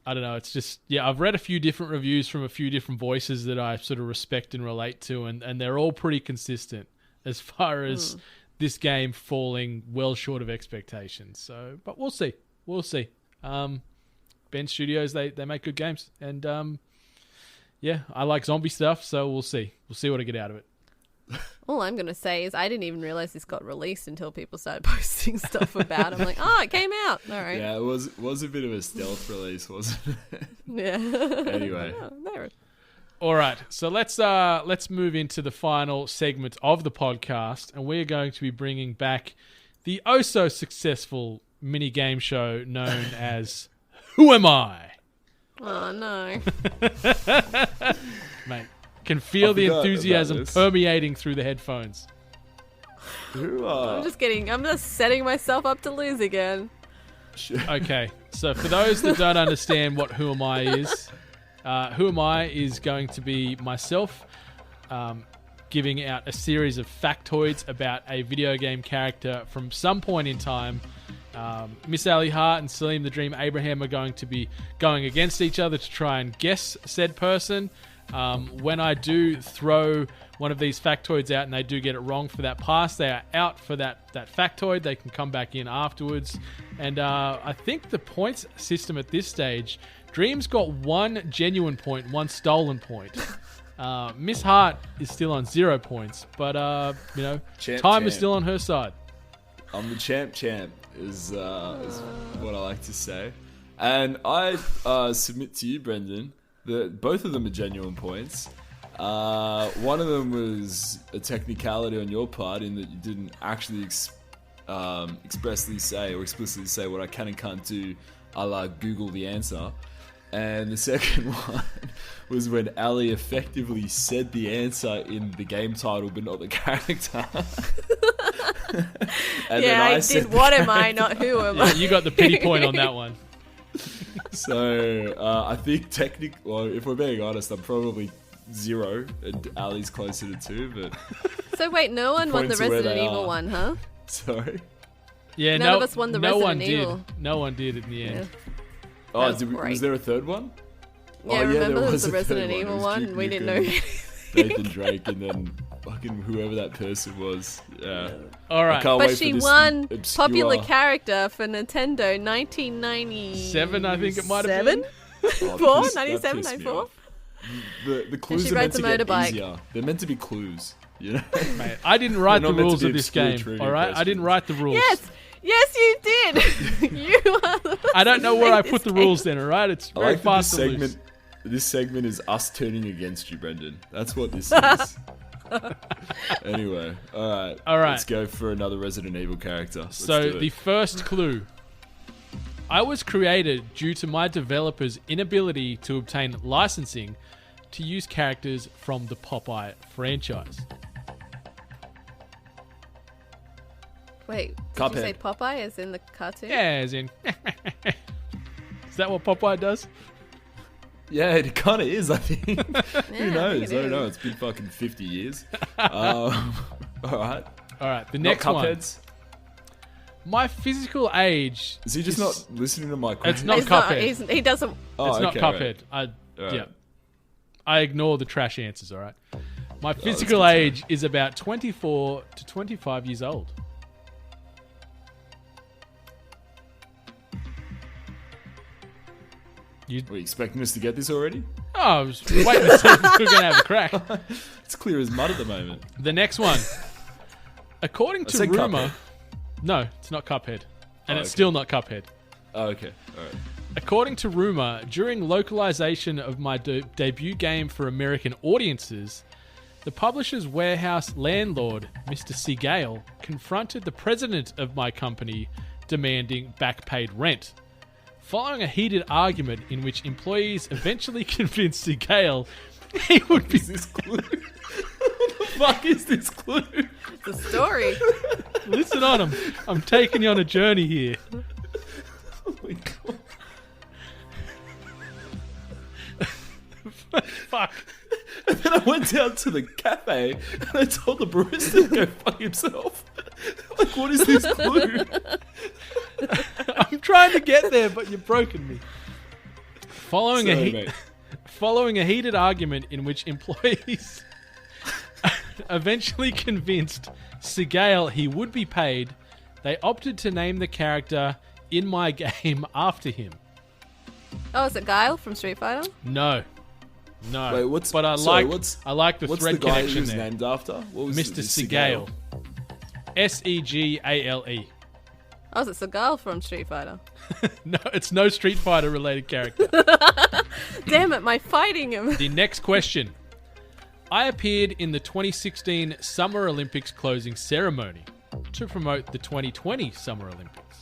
Speaker 6: It's just, yeah, I've read a few different reviews from a few different voices that I sort of respect and relate to, and they're all pretty consistent as far as this game falling well short of expectations. So, but we'll see. Ben Studios, they make good games, and yeah, I like zombie stuff, so we'll see what I get out of it.
Speaker 7: All I'm going to say is I didn't even realize this got released until people started posting stuff about it. I'm like, oh, it came out. All right.
Speaker 8: Yeah, it was a bit of a stealth release, wasn't it?
Speaker 7: Yeah.
Speaker 8: Anyway.
Speaker 7: There.
Speaker 6: All right, so let's move into the final segment of the podcast, and we're going to be bringing back the oh-so-successful mini game show known as Who Am I?
Speaker 7: Oh, no.
Speaker 6: Mate, can feel the enthusiasm permeating through the headphones.
Speaker 7: I'm just setting myself up to lose again.
Speaker 6: Okay, so for those that don't understand what Who Am I is, Who Am I is going to be myself giving out a series of factoids about a video game character from some point in time Miss Ali Hart and Salim the Dream Abraham are going to be going against each other to try and guess said person. When I do throw one of these factoids out and they do get it wrong for that pass, they are out for that factoid. They can come back in afterwards. And I think the points system at this stage, Dream's got 1 genuine point, 1 stolen point. Miss Hart is still on 0 points, but time is still on her side.
Speaker 8: I'm the champ is what I like to say. And I submit to you, Brendan, that both of them are genuine points. One of them was a technicality on your part in that you didn't actually expressly say or explicitly say what I can and can't do, a la Google the answer. And the second one was when Ali effectively said the answer in the game title but not the character.
Speaker 7: I did what am I, not who am I.
Speaker 6: You got the pity point on that one.
Speaker 8: So I think if we're being honest, I'm probably 0 and Ali's closer to 2, but
Speaker 7: So wait, no one won the
Speaker 8: points are where
Speaker 7: Resident
Speaker 8: they
Speaker 7: Evil
Speaker 8: are.
Speaker 7: one, huh?
Speaker 8: Sorry.
Speaker 6: Yeah,
Speaker 7: None of us won the Resident
Speaker 6: did.
Speaker 7: Evil.
Speaker 6: No one did in the end.
Speaker 7: Yeah.
Speaker 8: Oh,
Speaker 7: was great.
Speaker 8: was there a third one?
Speaker 7: Yeah, remember there was the Resident Evil one?
Speaker 8: Duke
Speaker 7: We didn't
Speaker 8: Nukem,
Speaker 7: know.
Speaker 8: Nathan Drake, and then fucking whoever that person was. Yeah.
Speaker 6: All
Speaker 8: I
Speaker 6: right.
Speaker 8: can't
Speaker 7: But
Speaker 8: wait
Speaker 7: she
Speaker 8: for this
Speaker 7: won
Speaker 8: obscure...
Speaker 7: popular character for Nintendo 1997.
Speaker 6: I think it might have been.
Speaker 8: Oh,
Speaker 7: 97,
Speaker 8: that pissed me
Speaker 7: 94.
Speaker 8: off. The clues
Speaker 7: she
Speaker 8: are meant
Speaker 7: rides
Speaker 8: to
Speaker 7: a
Speaker 8: get
Speaker 7: motorbike.
Speaker 8: easier. They're meant to be clues, you know?
Speaker 6: Mate, I didn't write
Speaker 8: They're
Speaker 6: the
Speaker 8: not meant
Speaker 6: rules
Speaker 8: to be
Speaker 6: of this
Speaker 8: obscure
Speaker 6: game.
Speaker 8: trivia
Speaker 6: All right, I didn't
Speaker 8: questions.
Speaker 6: write the rules.
Speaker 7: Yes, you did. You are the
Speaker 6: I don't know where I
Speaker 7: this
Speaker 6: put the
Speaker 7: game.
Speaker 6: rules then. All right, it's
Speaker 8: I
Speaker 6: very
Speaker 8: like that
Speaker 6: fast and loose.
Speaker 8: this segment is us turning against you, Brendan. That's what this is. Anyway, all right. Let's go for another Resident Evil character. Let's
Speaker 6: So
Speaker 8: do
Speaker 6: the
Speaker 8: it.
Speaker 6: first clue. I was created due to my developers' inability to obtain licensing to use characters from the Popeye franchise.
Speaker 7: Wait, did
Speaker 8: Cuphead.
Speaker 7: you say Popeye as in the cartoon?
Speaker 6: Yeah, as in... Is that what Popeye does?
Speaker 8: Yeah, it kind of is, I think.
Speaker 7: Yeah,
Speaker 8: Who
Speaker 7: I
Speaker 8: knows?
Speaker 7: think
Speaker 8: I don't know.
Speaker 7: is.
Speaker 8: It's been fucking 50 years. All right.
Speaker 6: All right, the
Speaker 8: Not
Speaker 6: next one.
Speaker 8: Cupheads.
Speaker 6: My physical age...
Speaker 8: Is he just not listening to my question?
Speaker 6: It's not
Speaker 7: He's not,
Speaker 6: Cuphead.
Speaker 7: he doesn't.
Speaker 8: Oh,
Speaker 6: It's not
Speaker 8: okay,
Speaker 6: Cuphead.
Speaker 8: right.
Speaker 6: Yeah. I ignore the trash answers, all right? My
Speaker 8: that's
Speaker 6: physical
Speaker 8: good to
Speaker 6: age is about 24 to 25 years old.
Speaker 8: Were you expecting us to get this already?
Speaker 6: Oh, I was waiting to see if we were going to have a crack.
Speaker 8: It's clear as mud at the moment.
Speaker 6: The next one. According
Speaker 8: I
Speaker 6: to
Speaker 8: said
Speaker 6: rumor...
Speaker 8: Cuphead.
Speaker 6: No, it's not Cuphead. And
Speaker 8: Oh,
Speaker 6: it's
Speaker 8: okay.
Speaker 6: still not Cuphead.
Speaker 8: Oh, okay. All right.
Speaker 6: According to rumor, during localization of my debut game for American audiences, the publisher's warehouse landlord, Mr. Seagale, confronted the president of my company demanding back paid rent. Following a heated argument in which employees eventually convinced Seagale he would be...
Speaker 8: Is this clue? What the fuck is this clue?
Speaker 7: The story.
Speaker 6: Listen on, I'm taking you on a journey here.
Speaker 8: Oh my god.
Speaker 6: Fuck.
Speaker 8: And then I went down to the cafe and I told the barista to go fuck himself. Like, what is this clue?
Speaker 6: I'm trying to get there, but you've broken me. Following
Speaker 8: Sorry, mate.
Speaker 6: Following a heated argument in which employees eventually convinced Seagale he would be paid, they opted to name the character in my game after him.
Speaker 7: Oh, is it Guile from Street Fighter?
Speaker 6: No.
Speaker 8: Wait, what's...
Speaker 6: But I
Speaker 8: sorry,
Speaker 6: like the
Speaker 8: what's
Speaker 6: thread
Speaker 8: the guy
Speaker 6: connection
Speaker 8: who's
Speaker 6: there.
Speaker 8: named after? What was
Speaker 6: Mr.
Speaker 8: it?
Speaker 6: Seagale. Segale.
Speaker 7: Oh, is it Seagal from Street Fighter?
Speaker 6: No, it's no Street Fighter related character.
Speaker 7: Damn it, my fighting him.
Speaker 6: The next question. I appeared in the 2016 Summer Olympics closing ceremony to promote the 2020 Summer Olympics.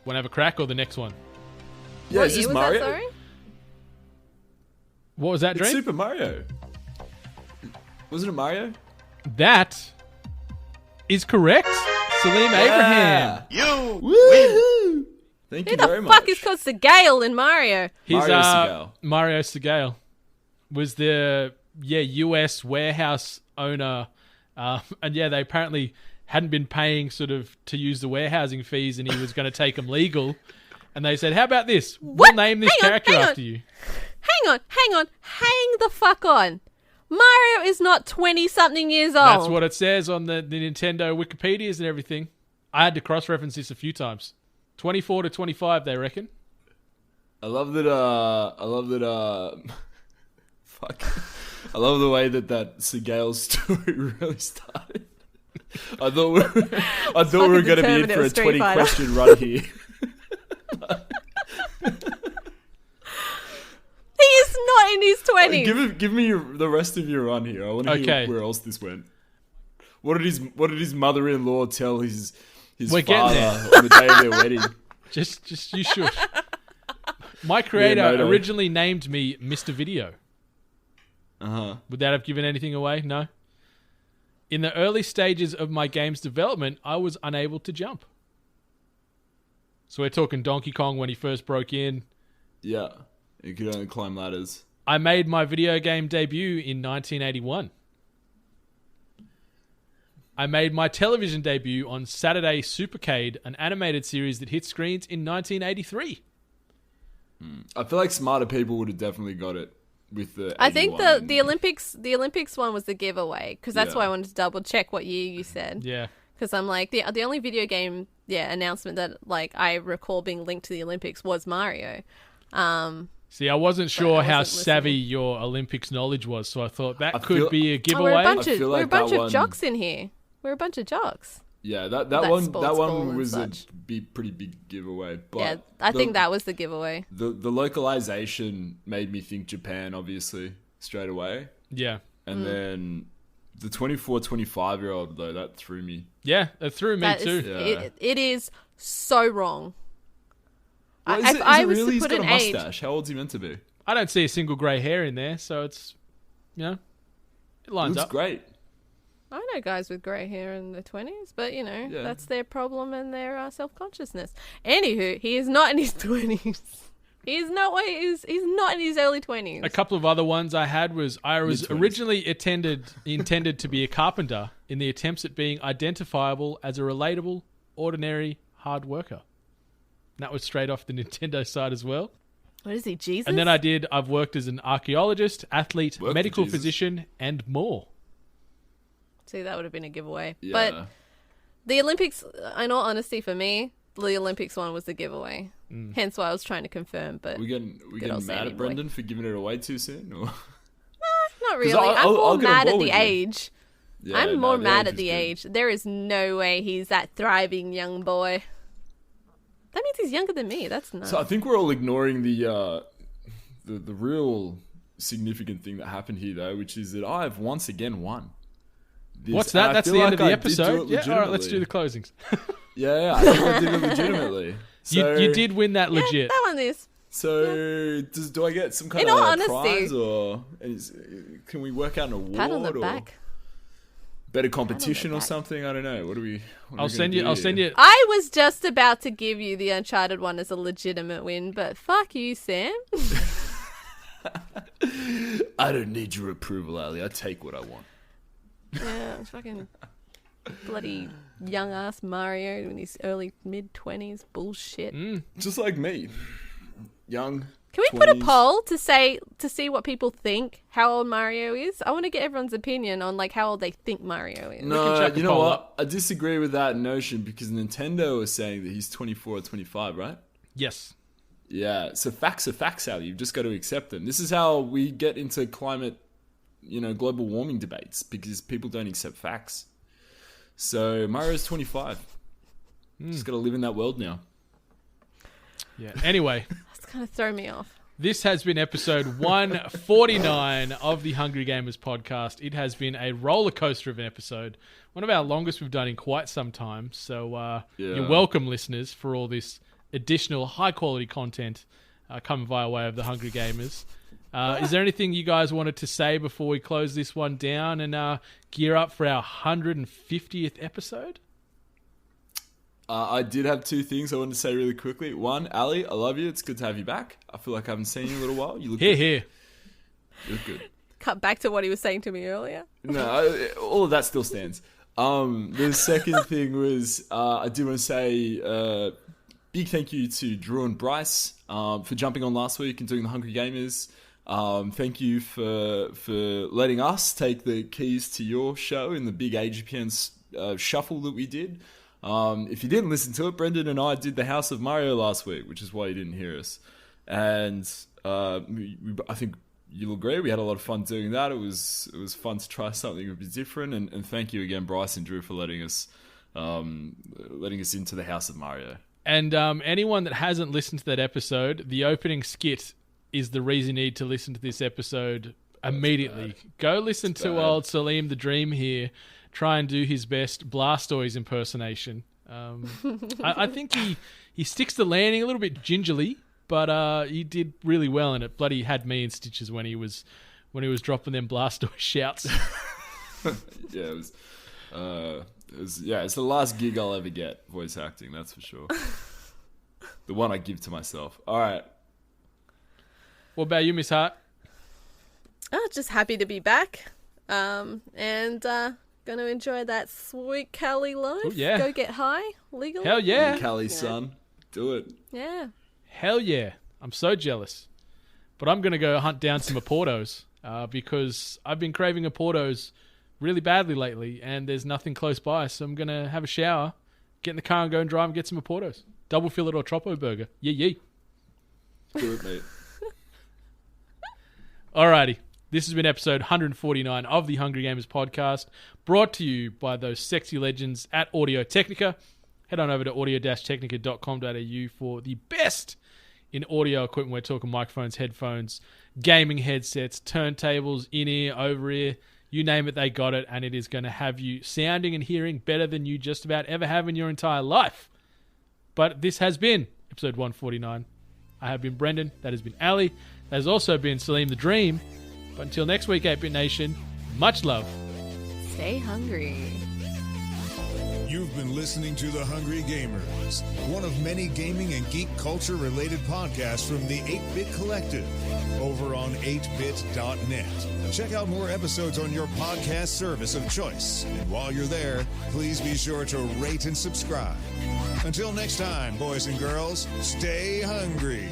Speaker 6: Want to have a crack or the next one?
Speaker 8: Yeah,
Speaker 7: What
Speaker 8: is
Speaker 7: year
Speaker 8: this
Speaker 7: was
Speaker 8: Mario?
Speaker 7: that, sorry?
Speaker 6: What was that,
Speaker 8: It's
Speaker 6: Dream?
Speaker 8: Super Mario. Wasn't it Mario?
Speaker 6: That is correct. Salim Abraham.
Speaker 8: You win. Thank
Speaker 7: Who
Speaker 8: you
Speaker 7: the
Speaker 8: very
Speaker 7: fuck
Speaker 8: much.
Speaker 7: is called Seagal in Mario?
Speaker 6: He's,
Speaker 8: Mario Segale.
Speaker 6: Mario Segale was the US warehouse owner, and yeah, they apparently hadn't been paying sort of to use the warehousing fees, and he was going to take them legal. And they said, "How about this? We'll name this character after you."
Speaker 7: Hang the fuck on. Mario is not 20-something years old.
Speaker 6: That's what it says on the Nintendo Wikipedias and everything. I had to cross-reference this a few times. 24 to 25, they reckon.
Speaker 8: I love that. Fuck. I love the way that Segale's story really started. I thought we were going to be in for a 20-question run here.
Speaker 7: He is not in his 20s.
Speaker 8: Give me the rest of your run here. I want to hear where else this went. What did his mother-in-law tell his father on the day of their wedding?
Speaker 6: Just you should. My creator originally named me Mr. Video. Would that have given anything away? No. In the early stages of my game's development, I was unable to jump. So we're talking Donkey Kong when he first broke in.
Speaker 8: Yeah. You could only climb ladders.
Speaker 6: I made my video game debut in 1981. I made my television debut on Saturday Supercade, an animated series that hit screens in 1983.
Speaker 8: I feel like smarter people would have definitely got it with the.
Speaker 7: I think the Olympics one was the giveaway, because that's why I wanted to double check what year you said.
Speaker 6: Yeah.
Speaker 7: Because I'm like, the only video game announcement that like I recall being linked to the Olympics was Mario.
Speaker 6: See, I wasn't sure how savvy your Olympics knowledge was, so I thought that could be a giveaway.
Speaker 7: We're a bunch of jocks in here. We're a bunch of jocks.
Speaker 8: Yeah, that one was a pretty big giveaway. But
Speaker 7: yeah, I think that was the giveaway.
Speaker 8: The localization made me think Japan, obviously, straight away.
Speaker 6: Yeah.
Speaker 8: And then the 24, 25-year-old, though, that threw me.
Speaker 6: Yeah, it threw me too.
Speaker 7: It is so wrong.
Speaker 8: Well,
Speaker 7: if I was
Speaker 8: really?
Speaker 7: to put
Speaker 8: He's got
Speaker 7: an
Speaker 8: a
Speaker 7: age,
Speaker 8: mustache. How old's he meant to be?
Speaker 6: I don't see a single grey hair in there, so it's, it lines
Speaker 8: Looks
Speaker 6: up.
Speaker 8: great.
Speaker 7: I know guys with grey hair in their 20s, but that's their problem and their self-consciousness. Anywho, he is not in his 20s. He's not in his early 20s.
Speaker 6: A couple of other ones I had was originally intended to be a carpenter in the attempts at being identifiable as a relatable, ordinary, hard worker. And that was straight off the Nintendo side as well.
Speaker 7: What is he, Jesus?
Speaker 6: And then I've worked as an archaeologist, athlete, medical physician, and more.
Speaker 7: See, that would have been a giveaway.
Speaker 8: Yeah.
Speaker 7: But the Olympics, in all honesty, for me, the Olympics one was the giveaway. Hence why I was trying to confirm. But
Speaker 8: we getting mad at Brendan for giving it away too soon? Or?
Speaker 7: Not really. I'm more mad at the age.
Speaker 8: Yeah,
Speaker 7: I'm more mad at the age. There is no way he's that thriving young boy. That means he's younger than me. That's nice.
Speaker 8: So I think we're all ignoring the real significant thing that happened here, though, which is that I've once again won.
Speaker 6: What's that? That's the end of the episode? Yeah, all right, let's do the closings.
Speaker 8: Yeah, I think I did it legitimately. So,
Speaker 6: you did win that legit.
Speaker 7: Yeah, that one is.
Speaker 8: So, do I get some kind
Speaker 7: In all
Speaker 8: of
Speaker 7: honesty,
Speaker 8: prize, or can we work out an award?
Speaker 7: Pat on the
Speaker 8: or
Speaker 7: back.
Speaker 8: Better competition or something? I don't know. What are we?
Speaker 6: I'll send you.
Speaker 7: I was just about to give you the Uncharted one as a legitimate win, but fuck you, Sam.
Speaker 8: I don't need your approval, Ali. I take what I want.
Speaker 7: Yeah, fucking bloody young ass Mario in his early mid-20s. Bullshit.
Speaker 8: Just like me, young.
Speaker 7: Can we
Speaker 8: 20s.
Speaker 7: put a poll to see what people think how old Mario is? I want to get everyone's opinion on like how old they think Mario is.
Speaker 8: No, you know what? I disagree with that notion because Nintendo is saying that he's 24 or 25, right?
Speaker 6: Yes.
Speaker 8: Yeah. So facts are facts, Ali. You've just got to accept them. This is how we get into climate, global warming debates because people don't accept facts. So Mario's 25. Just got to live in that world now.
Speaker 6: Yeah. Anyway.
Speaker 7: That's kind of thrown me off.
Speaker 6: This has been episode 149 of the Hungry Gamers podcast. It has been a roller coaster of an episode. One of our longest we've done in quite some time. So you're welcome, listeners, for all this additional high-quality content coming via way of the Hungry Gamers. Is there anything you guys wanted to say before we close this one down and gear up for our 150th episode?
Speaker 8: I did have two things I wanted to say really quickly. One, Ali, I love you. It's good to have you back. I feel like I haven't seen you in a little while. You look good.
Speaker 6: Here.
Speaker 8: You look good.
Speaker 7: Cut back to what he was saying to me earlier.
Speaker 8: No, all of that still stands. The second thing was I do want to say big thank you to Drew and Bryce for jumping on last week and doing the Hungry Gamers. Thank you for letting us take the keys to your show in the big AGPN shuffle that we did. If you didn't listen to it, Brendan and I did the House of Mario last week, which is why you didn't hear us. And I think you'll agree we had a lot of fun doing that. It was fun to try something a bit different. And thank you again, Bryce and Drew, for letting us into the House of Mario. And
Speaker 6: anyone that hasn't listened to that episode, the opening skit is the reason you need to listen to this episode immediately. Go listen to old Salim the Dream here try and do his best Blastoise impersonation. I think he sticks the landing a little bit gingerly, but he did really well in it. Bloody had me in stitches when he was dropping them Blastoise shouts.
Speaker 8: Yeah, it's the last gig I'll ever get, voice acting, that's for sure. The one I give to myself. All right.
Speaker 6: What about you, Miss Hart?
Speaker 7: Oh, just happy to be back. And gonna enjoy that sweet Cali life.
Speaker 6: Oh, yeah.
Speaker 7: Go get high legally.
Speaker 6: Hell yeah.
Speaker 8: Cali, son. Do it.
Speaker 7: Yeah.
Speaker 6: Hell yeah. I'm so jealous. But I'm gonna go hunt down some Oportos because I've been craving Oportos really badly lately, and there's nothing close by, so I'm gonna have a shower, get in the car and go and drive and get some Oportos. Double fillet or Troppo burger. Yee.
Speaker 8: Do it, mate.
Speaker 6: Alrighty. This has been episode 149 of the Hungry Gamers podcast, brought to you by those sexy legends at Audio Technica. Head on over to audio-technica.com.au for the best in audio equipment. We're talking microphones, headphones, gaming headsets, turntables, in-ear, over-ear, you name it, they got it, and it is going to have you sounding and hearing better than you just about ever have in your entire life. But this has been episode 149. I have been Brendan. That has been Ali. That has also been Salim the Dream. But until next week, 8-Bit Nation, much love.
Speaker 7: Stay hungry.
Speaker 1: You've been listening to The Hungry Gamers, one of many gaming and geek culture related podcasts from the 8-Bit Collective over on 8bit.net. Check out more episodes on your podcast service of choice. And while you're there, please be sure to rate and subscribe. Until next time, boys and girls, stay hungry.